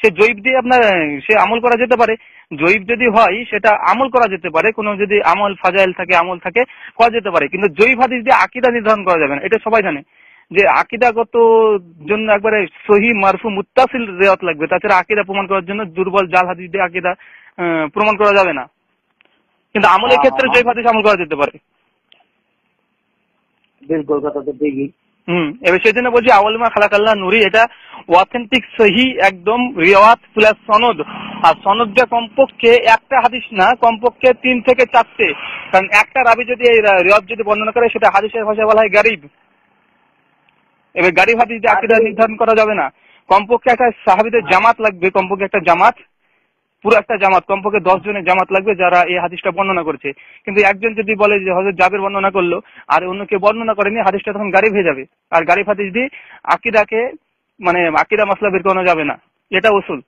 সে জয়ীফ দিয়ে আপনার সে আমল করা যেতে পারে। জয়ীফ যদি হয় সেটা আমল করা যেতে পারে, কোনো যদি আমল ফাজাইল থাকে, আমল থাকে, করা যেতে পারে। কিন্তু জয়ীফ হাদিস দিয়ে আকীদা নির্ধারণ করা যাবে না, এটা সবাই জানে যে আকীদাগত জন্য একবারে সহিহ মারফু মুত্তাসিল রিওয়ায়াত লাগবে, তাছাড়া আকীদা প্রমাণ করার জন্য দুর্বল জাল হাদিস দিয়ে আকীদা প্রমাণ করা যাবে না। কিন্তু আমলের ক্ষেত্রে জয়ীফ হাদিস আমল করা যেতে পারে। বিলকুল, কথা তো ঠিকই। এবার সেই জন্য বলছি আওয়ালুমা খালাকাল্লাহ নুরি এটা অথেন্টিক সহি একদম রিওয়ায়াত প্লাস সনদ। আর সনদটা কমপক্ষে একটা হাদিস না, কমপক্ষে 3 থেকে 4টে, কারণ একটা রাবি যদি এই রিওয়ায়াত যদি বর্ণনা করে সেটা হাদিসের ভাষায় বলা হয় গারিব। এবার গারিব হাদিস দিয়ে আকীদা নির্ধারণ করা যাবে না। কমপক্ষে একটা সাহাবীদের জামাত লাগবে, কমপক্ষে একটা জামাত, পুরো একটা জামাত, কমপক্ষে 10 জনের জামাত লাগবে যারা এই হাদিসটা বর্ণনা করেছে। কিন্তু একজন যদি বলে যে হযরত জাবের বর্ণনা করলো আর অন্য কেউ বর্ণনা করেনি, হাদিসটা তখন গারিব হয়ে যাবে। আর গারিব হাদিস দিয়ে আকীদাকে মানে আকীদা মাসলা বের করানো যাবে না, এটা উসুল।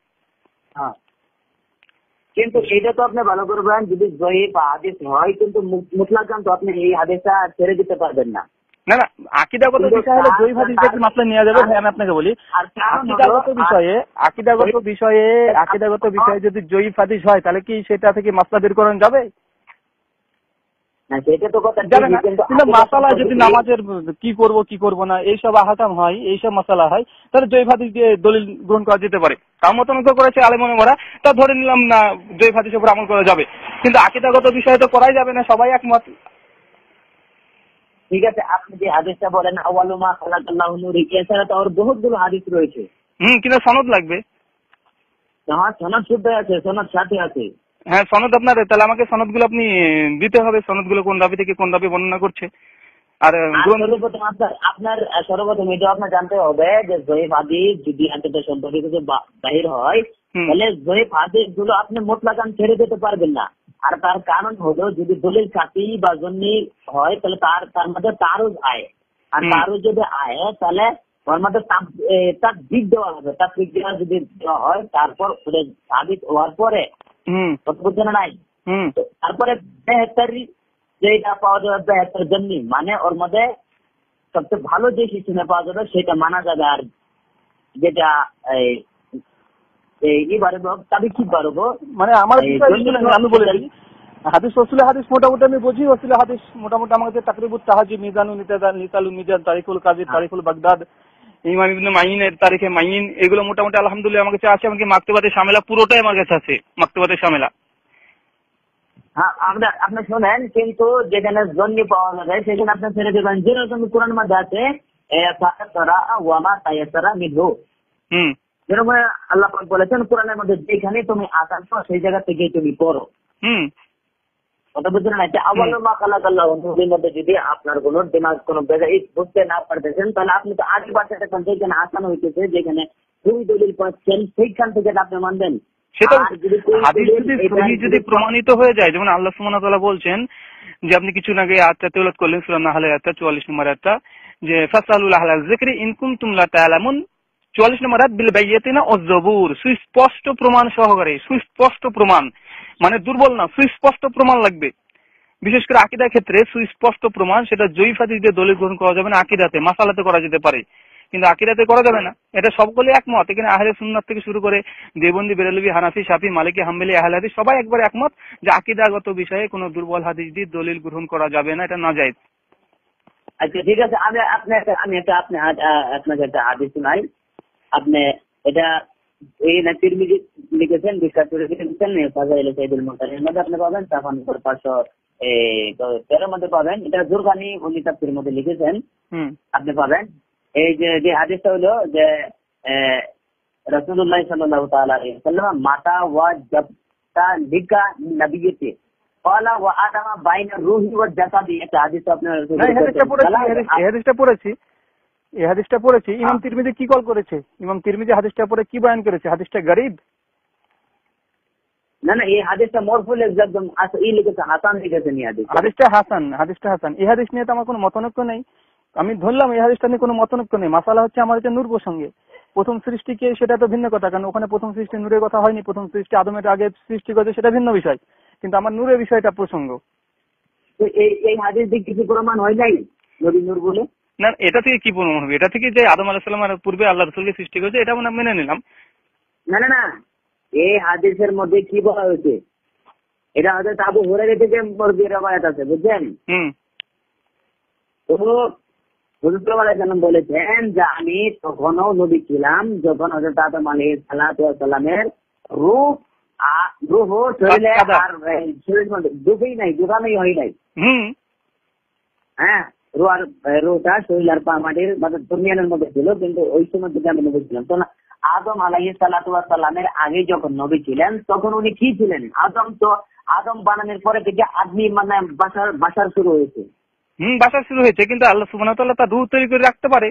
কিন্তু এটা তো আপনি ভালো করে বলেন, যদি জয়ীফ হাদিস হয় কিন্তু মুতলাকান তো আপনি এই হাদিসটা ছেড়ে দিতে পারবেন না। না না, আকীদাগত বিষয় হলে জয়ীফ হাদিস দিয়ে মাসলা নেওয়া যাবে। ভাই আমি আপনাকে বলি, আকীদাগত বিষয়ে যদি জয়ীফ হাদিস হয় তাহলে কি সেটা থেকে মাসলা বের করানো যাবে? সেটা তো কথা যাবে না। কিন্তু মাসালা যদি নামাজের কি করব না এইসব আহকাম হয়, এইসব মাসালা হয়, তাহলে জয়ীফ হাদিস দিয়ে দলিল গ্রহণ করা যেতে পারে। তার মতামত করেছে আলেমরা, তা ধরে নিলাম না জয়ীফ হাদিসের উপর আমল করা যাবে। কিন্তু আকীদাগত বিষয়ে তো করাই যাবে না, সবাই একমত। ঠিক আছে, আপনি যে হাদিসটা বলেন আওয়ালুমা খালাকাল্লাহু নূরি, এছাড়া তো আর বহুতগুলো হাদিস রয়েছে। কিন্তু সনদ লাগবে। হ্যাঁ, সনদ শুদ্ধ আছে, সনদ সাথে আছে। হ্যাঁ, সনদ আপনার, তাহলে আমাকে সনদগুলো আপনি দিতে হবে, সনদগুলো কোন রাবি থেকে কোন রাবি বর্ণনা করছে। আর সর্বপ্রথম আপনার সর্বপ্রথম এটা আপনার জানতে হবে যে জয়ীফ হাদিস যদি আকীদা সম্পর্কে কিছু বাহির হয়, তাহলে জয়ীফ হাদিস গুলো আপনি মুতলাকান ছেড়ে দিতে পারবেন না। আর তার কারণ হলো যদি দলিল কাতি বা জন্নি হয় তাহলে তার মধ্যে তারুজ আয়, আর তারুজ যদি আয় তাহলে ওর মধ্যে তার দিক দেওয়া হবে। তার দিক দেওয়া যদি দেওয়া হয় তারপর হাদিস হওয়ার পরে বুঝছেন নাই, তারপরে বেহতারি যেটা পাওয়া যাবে বেহতার জন্য, মানে ওর মধ্যে সবচেয়ে ভালো যে সিস্টেমে পাওয়া যাবে সেটা মানা যাবে। আর যেটা মানে আমার আমি বলে দিই, হাদিস রসুল হাদিস মোটামুটি আমি বুঝি। রসুল হাদিস মোটামুটি আমার কাছে তাকরিবুত তাহাজি, মিজানুল নিতালুল মিজান, তারিকুল কাদির, তারিকুল বাগদাদ, ইমাম ইবনে মাইনের তারিখে মাইন, এগুলো মোটামুটি আলহামদুলিল্লাহ আমার কাছে আছে। এমনকি মাকতুবাতে শামিলা পুরোটাই আমার কাছে আছে, মাকতুবাতে শামিলা। হ্যাঁ, আপনি শোনেন, কিন্তু যেখানে জন্নি পাওয়া যাবে সেখানে আপনি ছেড়ে দেবেন। যেরকম কোরআন মধ্যে আছে যেরকম আল্লাহ পাক বলেছেন কোরআনের মধ্যে, যেখানে তুমি আসান সেই জায়গা থেকে তুমি পড়ো। কথা বুঝছেন না? আওয়ালুমা খালাকাল্লাহু নূরির মধ্যে যদি আপনার কোনো দিমাগ কোনো বুঝতে না পারতেছেন, তাহলে আপনি তো আগে বাচ্চাটা যেখানে আসান হইতেছে, যেখানে দুই দলিল পাচ্ছেন সেইখান থেকে আপনি মানবেন। সেটা হাদিস যদি প্রমাণিত হয়ে যায়, যেমন আল্লাহ সুবহানাহু ওয়া তাআলা বলছেন যে আপনি কিছু আগে আয়াতটা তেলাওয়াত করলেন, সূরা নাহলের আয়াতটা 44 নম্বর আয়াতটা, যে ফাসালুল আহলা যিকরি ইন কুনতুম লা তা'লামুন, 44 নম্বর আয়াত বিল বাইয়িনা ওয়াজ জবুর, সুস্পষ্ট প্রমাণ সহকারে, সুস্পষ্ট প্রমাণ মানে দুর্বল না, সুস্পষ্ট প্রমাণ লাগবে। বিশেষ করে আকীদার ক্ষেত্রে সুস্পষ্ট প্রমাণ, সেটা জয়ীফ হাদিস দিয়ে দলিল গ্রহণ করা যাবে না, আকীদাতে মাসালাতে করা যেতে পারে কিন্তু আকীদাতে করা যাবে না। এটা সকলে একমত, এখানে আহলে সুন্নাত থেকে শুরু করে দেওবন্দি, বেরেলভী, হানাফি, শাফি, মালিকি, হাম্বলি, আহলে হাদিস সবাই একবার একমত যে আকীদাগত বিষয়ে কোনো দুর্বল হাদিস দিয়ে দলিল গ্রহণ করা যাবে না, এটা নাজায়েজ। আচ্ছা ঠিক আছে, আপনাকে একটা হাদিস শোনাই। আপনি এটা এই তিরমিজি লিখেছেন, বিখ্যাত করে লিখেছেন ফাজাইল সাইদুল মুতারির মধ্যে আপনি পাবেন, তখন 513 মধ্যে পাবেন। এটা জুরকানি উনি তাফসীরের মধ্যে লিখেছেন, আপনি পাবেন। এই যে হাদিসটা হলো যে রাসূলুল্লাহ সাল্লাল্লাহু তাআলা আলাইহি ওয়াসাল্লাম মাতা ওয়া জাবতা লিকা নবিয়্যতি ক্বালা ওয়া আদামা বাইনা রূহি ওয়া জাসাদি। এটা হাদিস আপনারা এই হাদিসটা পড়েছি। ইমাম তিরমিজি কি কল করেছে? ইমাম তিরমিজি হাদিসটা পড়ে কি বয়ান করেছে? হাদিসটা গরীব না, এই হাদিসটা মরফুল একদম এই লিখেছে, হাসান লিখেছেন এই হাদিস। হাদিসটা হাসান। এই হাদিস নিয়ে তো আমার কোনো মতনৈক্য নেই। আমি ধরলাম এই হাদিসটা নিয়ে কোনো মতনৈক্য নেই। মাসালা হচ্ছে আমার এটা নূর প্রসঙ্গে, প্রথম সৃষ্টিকে, সেটা তো ভিন্ন কথা, কারণ ওখানে প্রথম সৃষ্টি নূরের কথা হয়নি, প্রথম সৃষ্টি আদমের আগে সৃষ্টি করেছে, সেটা ভিন্ন বিষয়, কিন্তু আমার নূরের বিষয়টা প্রসঙ্গ। এই হাদিস দিয়ে কিছু প্রমাণ হয় নাই নবী নূর বলে? না, এটা থেকে কি প্রমাণ হবে? এটা থেকে যে আদম আলাইহিস সালামের পূর্বে আল্লাহ রাসূলকে সৃষ্টি করেছে, এটা আমরা মেনে নিলাম। না, এই হাদিসের মধ্যে কি বলা হয়েছে? এটা হযরত আবু হুরায়রা থেকে মরবি রওয়ায়াত আছে, বুঝছেন? তো হুজুর সাল্লাল্লাহু আলাইহি ওয়াসাল্লাম বলেছেন যে আমি তখনও নবী ছিলাম যখন হযরত আদম আলাইহিস সালামের রূহ শরীরে আর শরীরের মধ্যে ডুবেই হয় নাই। হ্যাঁ, রুহটা শরীর আর পা মাটির দুনিয়ার মধ্যে ছিল, কিন্তু ওই সময় থেকে আমি নবী ছিলাম। তো আদম আলাইহিস সালামের আগে যখন নবী ছিলেন তখন উনি কি ছিলেন? আদম বানানোর পরে থেকে আদমি মানে বাসার শুরু হয়েছে। বাসা শুরু হয়েছে, কিন্তু আল্লাহ সুবহানাহু ওয়া তাআলা তার রূহ তৈরি করে রাখতে পারে।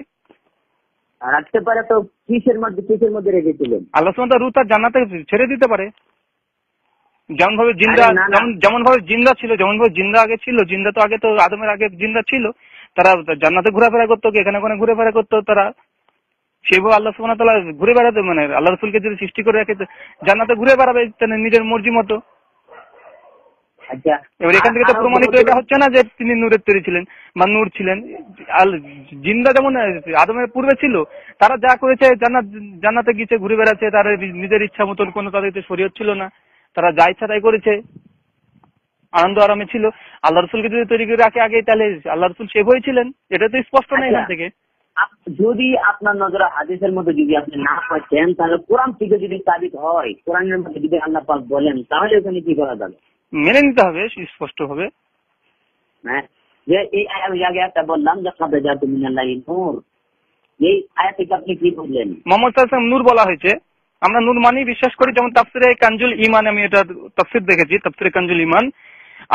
তো কিসের মধ্যে রেখেছিলেন? আল্লাহ সুবহানাহু ওয়া তাআলা রূহ তার জান্নাতে ছেড়ে দিতে পারে। যেমন ভাবে জিন্দা ছিল, জিন্দা আগে ছিল, জিন্দা তো আগে তো আদমের আগে জিন্দা ছিল, তারা জান্নাতে ঘোরাফেরা করতো, এখানে ওখানে ঘুরেফেরা করতো তারা। সেভাবে আল্লাহ সুবহানাহু ওয়া তাআলা ঘুরে বেড়াতে, মানে আল্লাহ রাসূলকে যদি সৃষ্টি করে রাখে জান্নাতে ঘুরে বেড়াবে নিজের মর্জি মতো। আচ্ছা, এবার এখান থেকে তো প্রমাণিত এটা হচ্ছে না যে তিনি নূরের তৈরি ছিলেন বা নূর ছিলেন। জিন্দা যেমন আদমের পূর্বে ছিল, তারা যা করেছে জান্নাতে গিয়েছে, ঘুরে বেড়াচ্ছে, তারা নিজের ইচ্ছা মতন, কোনো তাদের শরীয়ত ছিল না, তারা যা ইচ্ছা তাই করেছে, আনন্দ আরামে ছিল। আল্লাহ রাসূলকে যদি তৈরি করে রাখে আগে, তাহলে আল্লাহ রাসূল সেভাবেই ছিলেন, এটা তো স্পষ্ট না এখান থেকে। যদি আপনার নজরে হাদিসের মধ্যে যদি আপনি না পাচ্ছেন, তাহলে কোরআন থেকে যদি সাবিত হয়, কোরআনের মধ্যে যদি আল্লাহ পাক বলেন, তাহলে ওখানে কি করা যাবে? মেনে নিতে হবে স্পষ্ট হবে। হ্যাঁ, যে এই আয়াতটা বললাম যে কাদা জাতু মিনাল্লাহি নূর, এই আয়াত থেকে আপনি কি বললেন? মুহাম্মদ সাল্লাল্লাহু আলাইহি ওয়াসাল্লাম নূর বলা হয়েছে, আমরা নূর মানি, বিশ্বাস করি। যেমন তাফসিরে কানজুল ঈমান, আমি এটা তাফসির দেখেছি, তাফসিরে কানজুল ঈমান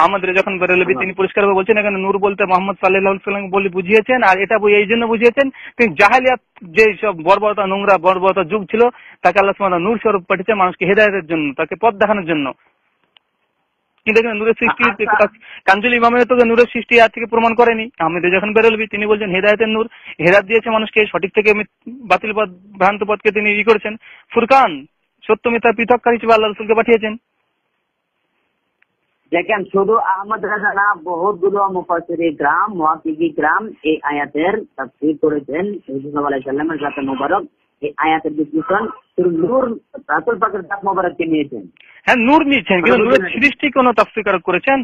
আমাদের যখন বেরেলভী তিনি পরিষ্কারভাবে বলছেন এখানে নূর বলতে মুহাম্মদ সাল্লাল্লাহু আলাইহি ওয়াসাল্লাম বলে বুঝিয়েছেন। আর এটা এই জন্য বুঝিয়েছেন, তিনি জাহেলিয়াত যে সব বর্বরতা, নোংরা বর্বরতা যুগ ছিল, তাকে আল্লাহ সুবহানাহু ওয়া তাআলা নূর স্বরূপ পাঠিয়েছে মানুষকে হেদায়েতের জন্য, তাকে পথ দেখানোর জন্য। কিন্তু এখানে নূরের সৃষ্টি, কানজুল ইমামের তো নূরের সৃষ্টি আর থেকে প্রমাণ করেনি। আমাদের যখন বেরেলভী তিনি বলছেন হেদায়েতের নূর, হেদায়েত দিয়েছে মানুষকে, সঠিক থেকে বাতিল পথ, ভ্রান্ত পথকে তিনি করেছেন। ফুরকান, সত্য মিথ্যার পৃথককারী হিসেবে আল্লাহ রাসূলকে পাঠিয়েছেন। দেখেন, শুধু আহমদ রাজা না, বহুতগুলো মুফাসসিরে কিরাম, মুহাক্কিকি কিরাম এই আয়াতের তাফসীর করেছেন। সাল্লাল্লাহু আলাইহি ওয়াসাল্লামের জাত মুবারক এই আয়াতের বিশ্লেষণ শুধু নূর রাসূল পাকের জাত মুবারককে নিয়েছেন। হ্যাঁ, নূর নিয়েছেন, কিন্তু নূরের সৃষ্টি কোন তাফসীরকারক করেছেন?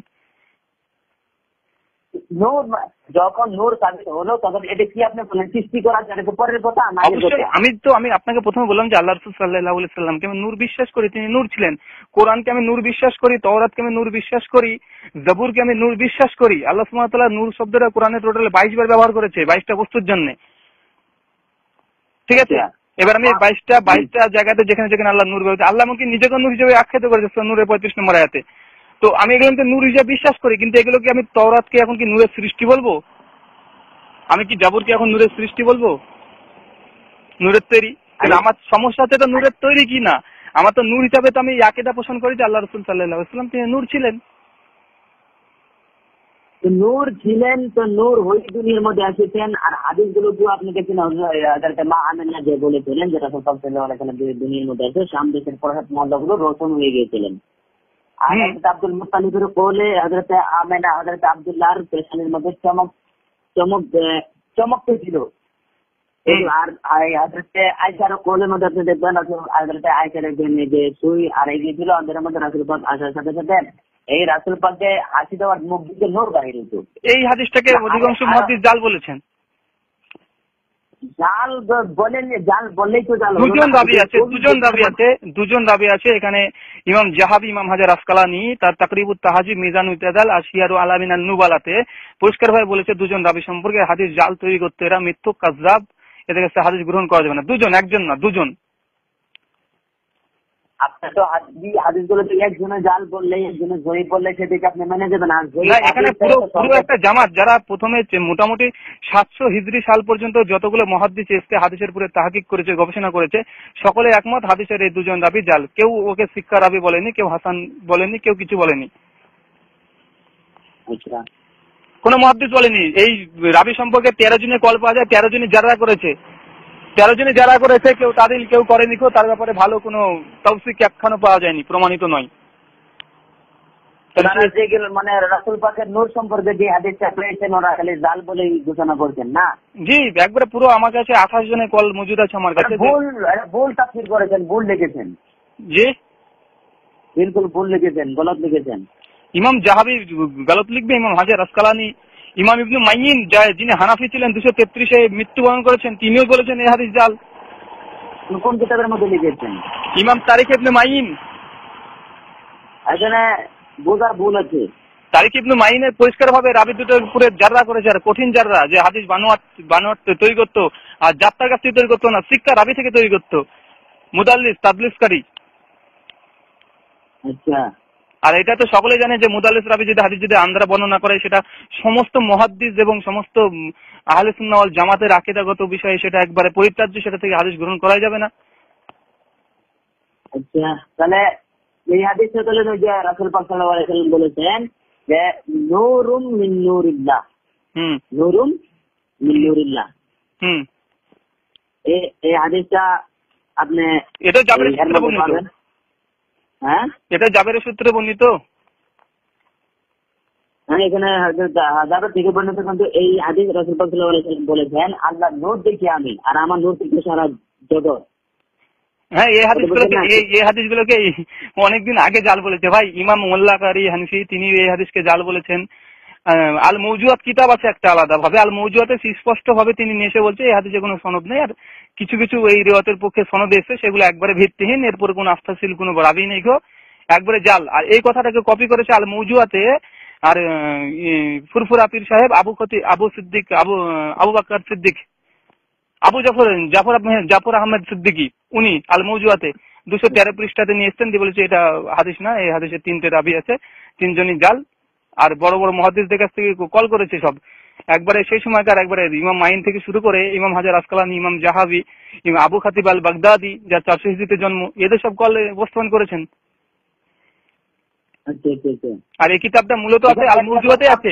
নূর যখন নূর সাবিত হলো, তখন এটা কি আপনি বলেন সৃষ্টি করা যায়? পরের কথা না? অবশ্যই। আমি আপনাকে প্রথমে বললাম যে আল্লাহ রাসূল সাল্লাল্লাহু আলাইহি ওয়াসাল্লামকে আমি নূর বিশ্বাস করি, তিনি নূর ছিলেন। কোরআনকে আমি নূর বিশ্বাস করি, তাওরাতকে আমি নূর বিশ্বাস করি, জবুরকে আমি নূর বিশ্বাস করি। আল্লাহ সুবহানাহু ওয়া তাআলা নূর শব্দটা কোরআনে টোটাল 22 বার ব্যবহার করেছে, 22টা বস্তুর জন্য। ঠিক আছে, এবার আমি 22টা জায়গাতে যেখানে আল্লাহ নূর বলতে, আল্লাহ আমাকে নিজেকে নূর হিসেবে আখ্যায়িত করেছে সূরা নূরের 35 নম্বর আয়াতে। তো আমি এগুলোকে নূর হিসেবে বিশ্বাস করি, কিন্তু এগুলোকে আমি তাওরাতকে এখন কি নূরের সৃষ্টি বলবো? আমি কি জাবুরকে এখন নূরের সৃষ্টি বলবো, নূরের তৈরি? আমার সমস্যা হচ্ছে এটা নূরের তৈরি কি না। আমার তো নূর হিসাবে তো আমি আকীদা পোষণ করি যে আল্লাহ রাসূল সাল্লাল্লাহু আলাইহি ওয়াসাল্লাম তিনি নূর ছিলেন। তো নূর ছিলেন, তো নূর হয়ে দুনিয়ার মধ্যে এসেছেন। আর হাদিস গুলো তো আপনি দেখছেন মা আমেনা যে বলেছিলেন যেটা দুনিয়ার মধ্যে আছে শাম দেশের প্রসাদ মহল্লাগুলো রোশন হয়ে গিয়েছিলেন। আর হযরত আব্দুল মুত্তালিবের কোলে হযরত আমেনা হযরত আব্দুল্লাহর পেশানের মধ্যে চমকতে ছিল। আর হযরত আয়েশার কোলের মধ্যে আপনি দেখবেন হযরত আয়েশার যে সুই আড়াই গিয়েছিল আমাদের মধ্যে রাসূল পাক আসার সাথে সাথে এই রাসূল পাককে হাসি দেওয়ার মুখ দিকে নূর বাহির হতো। এই হাদিসটাকে অধিকাংশ মুহাদ্দিস জাল বলেছেন। জাল বলেন, জাল বললেই তো জাল। দুজন দাবি আছে এখানে। ইমাম জাহাবি, ইমাম হাজার আসকালানি তার তাকরিবুত তাহাজিব, মিজানুল ইতিদাল আর শিয়ারু আলামিনান নুবালাতে পরিষ্কার ভাবে বলেছে দুজন দাবি সম্পর্কে হাদিস জাল তৈরি করতে, এরা মিথ্যুক কাযযাব, এদের কাছে হাদিস গ্রহণ করা যাবে না। দুজন, একজন না, দুজন। আপনার তো হাদিসগুলো তো একজনে জাল বললে একজনে জয়ী বললে সেটাকে আপনি মেনে যাবেন। আর এখানে পুরো একটা জামাত যারা প্রথমে মোটামুটি 700 হিজরি সাল পর্যন্ত যতগুলো মুহাদ্দিস এসে হাদিসের পুরো তাহকিক করেছে, গবেষণা করেছে, সকলে একমত হাদিসের এই দুজন রাবি জাল। কেউ ওকে শিক্ষা রাবি বলেনি, কেউ হাসান বলেনি, কেউ কিছু বলেনি। কোন মুহাদ্দিস বলেনি। এই রাবি সম্পর্কে 13 জনের কল পাওয়া যায়, 13 জনই জাররা করেছে। 13 জনই যারা করেছে, কেউ তাদিল কেউ করেনি, তার ব্যাপারে ভালো কোনো তাওসিক একখানো পাওয়া যায়নি, প্রমাণিত নয়। মানে রাসূল পাকের নূর সম্পর্কে যে হাদিসটা পেয়েছেন ওরা খালি জাল বলে ঘোষণা করছেন না? জি, একবারে পুরো আমার কাছে 28 জনের কল মজুদ আছে আমার কাছে। ভুল তাফসীর করেছেন, ভুল লিখেছেন। জি, বিলকুল ভুল লিখেছেন, গলত লিখেছেন। ইমাম জাহাবি গলত লিখবে, ইমাম হাজার আসকালানি, ইমাম ইবনে মাইন যিনি হানাফি ছিলেন 233-এ মৃত্যুবরণ করেছেন, তিনিও বলেছেন এই হাদিস জাল। কোন কিতাবের মধ্যে লিখেছেন? ইমাম তারিক ইবনে মাইন। এখানে বোঝার ভুল আছে। তারিক ইবনে মাইনের পরিষ্কার ভাবে রাবি দুটোর উপরে জাররা করেছে, আর কঠিন জাররা, যে হাদিস বানোয়াট তৈরি করতো, আর যাত্রার কাছ থেকে তৈরি করতো না, শিক্ষা রাবি থেকে তৈরি করতো, মুদাল্লিস তাদলিসকারী। আচ্ছা। আর এটা তো সকলেই জানে যে মুদাল্লিস রাবি যদি হাদিস যদি আন্দ্রা বর্ণনা করে, সেটা সমস্ত মুহাদ্দিস এবং সমস্ত আহলে সুন্নাহ ওয়াল জামাতের আকীদাগত বিষয়ে সেটা একবারে পরিত্যাজ্য, সেটা থেকে হাদিস গ্রহণ করা যাবে না। আচ্ছা, তাহলে এই হাদিসে তাহলে যে রাসূল পাক সাল্লাল্লাহু আলাইহি ওয়াসাল্লাম বলেছেন যে নূরুম মিন নূরিল্লাহ, নূরুম মিন নূরিল্লাহ, এই হাদিসটা আপনি এটা জাবেরের সূত্রে বর্ণিত। হ্যাঁ, এটা জাবেরের সূত্রে বর্ণিত। হ্যাঁ, এখানে জাবের থেকে বর্ণিত। কিন্তু এই হাদিস রাসূল পাক সাল্লাল্লাহু আলাইহি ওয়াসাল্লাম বলেছেন আল্লাহ নূর দেখি আমি, আর আমার নূর থেকে সারা জগৎ। হ্যাঁ, এই হাদিসগুলোকে অনেকদিন আগে জাল বলেছে ভাই। ইমাম মোল্লা কারি হানফি তিনি এই হাদিসকে জাল বলেছেন। আল মৌজুয়াত কিতাব আছে একটা আলাদা ভাবে, আল মৌজুয়াতে স্পষ্ট ভাবে তিনি নিয়ে এসে বলছে এই হাদিসে কোনো সনদ নেই, আর কিছু কিছু এই রিওয়ায়াতের পক্ষে সনদ এসে সেগুলো একবারে ভিত্তিহীন, এরপর কোনো আস্থাশীল কোনো রাবি নেই, একবারে জাল। আর এই কথাটাকে কপি করেছে আল মৌজুয়াতে আর ফুরফুরা পীর সাহেব, আবু বকর সিদ্দিক, জাফর আহমেদ সিদ্দিকী, উনি আল মৌজুয়াতে 213 পৃষ্ঠাতে নিয়ে এসছেন, দিয়ে বলেছে এটা হাদিস না, এই হাদিসে 3টে রাবি আছে, 3 জনই জাল। আর বড় বড় মুহাদ্দিসদের কাছ থেকে কল করেছে সব, একবারে সেই সময়কার একবারে ইমাম মাইন থেকে শুরু করে ইমাম হাজার আসকালানি, ইমাম জাহাবি, ইমাম আবু খাতিব আল বাগদাদি যার 400 হিজরিতে জন্ম, এদের সব কল উপস্থাপন করেছেন। আর এই কিতাবটা মূলত আছে আল মৌজুয়াতে আছে।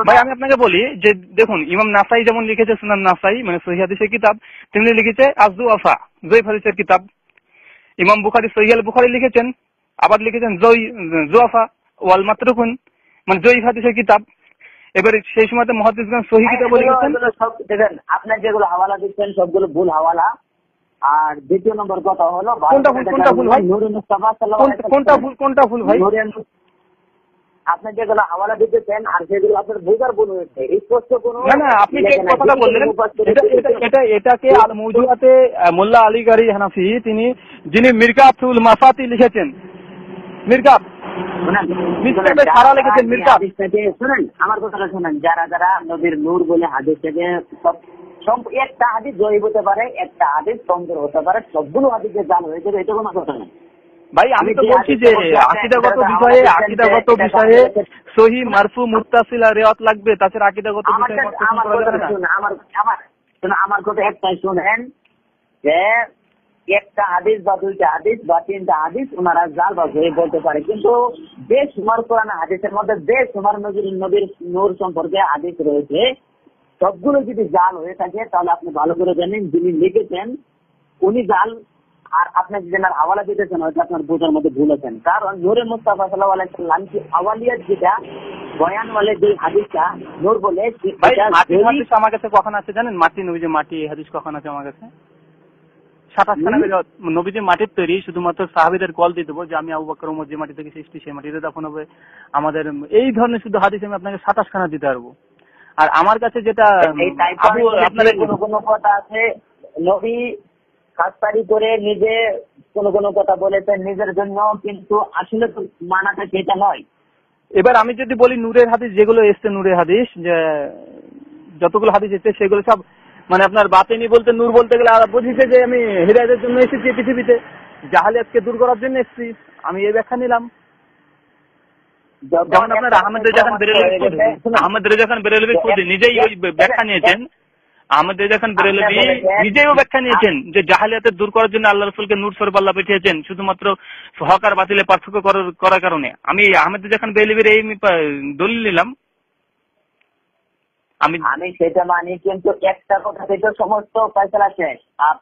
ভাই আমি আপনাকে বলি যে দেখুন, ইমাম নাসাই যেমন লিখেছে সুনান নাসাই, মানে সহিহ হাদিসের কিতাব, তিনি লিখেছে আজ-যুআফা, জয়ীফ হাদিসের কিতাব। ইমাম বুখারী সহিহ আল বুখারী লিখেছেন, আবার লিখেছেন যুআফা ওয়াল মাতরুকুন, মানে জয়ীফ হাদিসের কিতাব। এবারে সেই সময়তে মুহাদ্দিসগণ সহিহ কিতাব লিখেছেন। দেখেন আপনার যেগুলো হাওয়ালা দিচ্ছেন সবগুলো ভুল হাওয়ালা। আর দ্বিতীয় নম্বর কথা হলো কোনটা ভুল ভাই? কোনটা ভুল ভাই? আপনি যেগুলো হাওয়ালা দিতেছেন আর সেগুলো আপনার বোঝার ভুল হয়েছে। স্পষ্ট কোনো না, আপনি যে কথাটা বললেন এটাকে আল মৌজুয়াতে মোল্লা আলী গারি হানাফি যিনি মিরকাতুল মাফাতি লিখেছেন, শুনেন আমার কথাটা শুনেন, যারা নবীর নূর বলে হাদিস থেকে একটা হাদিস জয়ী হতে পারে, একটা হাদিস কমজোর হতে পারে, সবগুলো হাদিসে জাল হয়ে যাবে, এটা কোনো কথা নেই ভাই। আমি তো বলছি যে আকীদাগত বিষয়ে সহিহ, মারফু, মুত্তাসিল আর রিওয়ায়াত লাগবে, তাছাড়া আকীদাগত বিষয়ে আমার কথা একটাই শুনেন যে একটা হাদিস বা দুইটা হাদিস বা তিনটা হাদিস ওনারা জাল বা জয়ীফ বলতে পারে, কিন্তু বেশুমার কোরআন হাদিসের মধ্যে বেশুমার নবীর নূর সম্পর্কে হাদিস রয়েছে, সবগুলো যদি জাল হয়ে থাকে তাহলে আপনি ভালো করে জানেন যিনি লিখেছেন উনি জাল, আর আপনি যদি হাওয়ালা দিতেছেন হয়তো আপনার বোঝার মধ্যে ভুল আছেন। কারণ নূরে মুস্তাফা সাল্লাল্লাহু আলাইহি ওয়াসাল্লাম কি আওয়ালিয়াত যেটা বয়ান বলে যে হাদিসটা নূর বলে, হাদিস আমার কাছে কখন আছে জানেন? মাটি নবীজি মাটি হাদিস কখন আছে আমার কাছে? 27খানা নবীজি মাটির তৈরি, শুধুমাত্র সাহাবীদের কল দিয়ে দেবো যে আমি আবু বকর ওমর যে মাটি থেকে সৃষ্টি সেই মাটিতে দাফন হবে আমাদের, এই ধরনের শুধু হাদিস আমি আপনাকে 27খানা দিতে পারবো। আর আমার কাছে যেটা আপনার কোনো কথা আছে নবী খাসতারি করে নিজে কোনো কথা বলেছেন নিজের জন্য, কিন্তু আসলে তো মানাটা সেটা নয়। এবার আমি যদি বলি নূরের হাদিস যেগুলো এসছে, নূরের হাদিস যে যতগুলো হাদিস এসছে সেগুলো সব মানে আপনার বাতিনি বলতে নূর বলতে গেলে আর বুঝিছে যে আমি হিদায়াতের জন্য এসেছি পৃথিবীতে, জাহালিয়াতকে দূর করার জন্য এসেছি, আমি এই ব্যাখ্যা নিলাম। যেমন আপনার আহমেদ রেজা খান বেরেলভি খুদ নিজেই ওই ব্যাখ্যা নিয়েছেন, আহমেদ রেজা খান বেরেলভি নিজেই ও ব্যাখ্যা নিয়েছেন যে জাহালিয়াতের দূর করার জন্য আল্লাহ রাসূলকে নূর স্বরূপ আল্লাহ পাঠিয়েছেন শুধুমাত্র হক আর বাতিলের পার্থক্য করার কারণে। আমি আহমেদ রেজা খান বেরেলভির এই দলিল নিলাম। আমি সেটা মানি, কিন্তু একটা কথা থেকে সমস্ত ফয়সালা শেষ।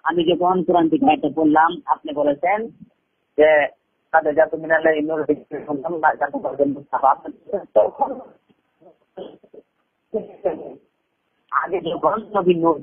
আমি যখন কোরআন থেকে একটা বললাম আপনি বলেছেন যে তাদের যত মিনালে নূর আগে যখন নবী নূর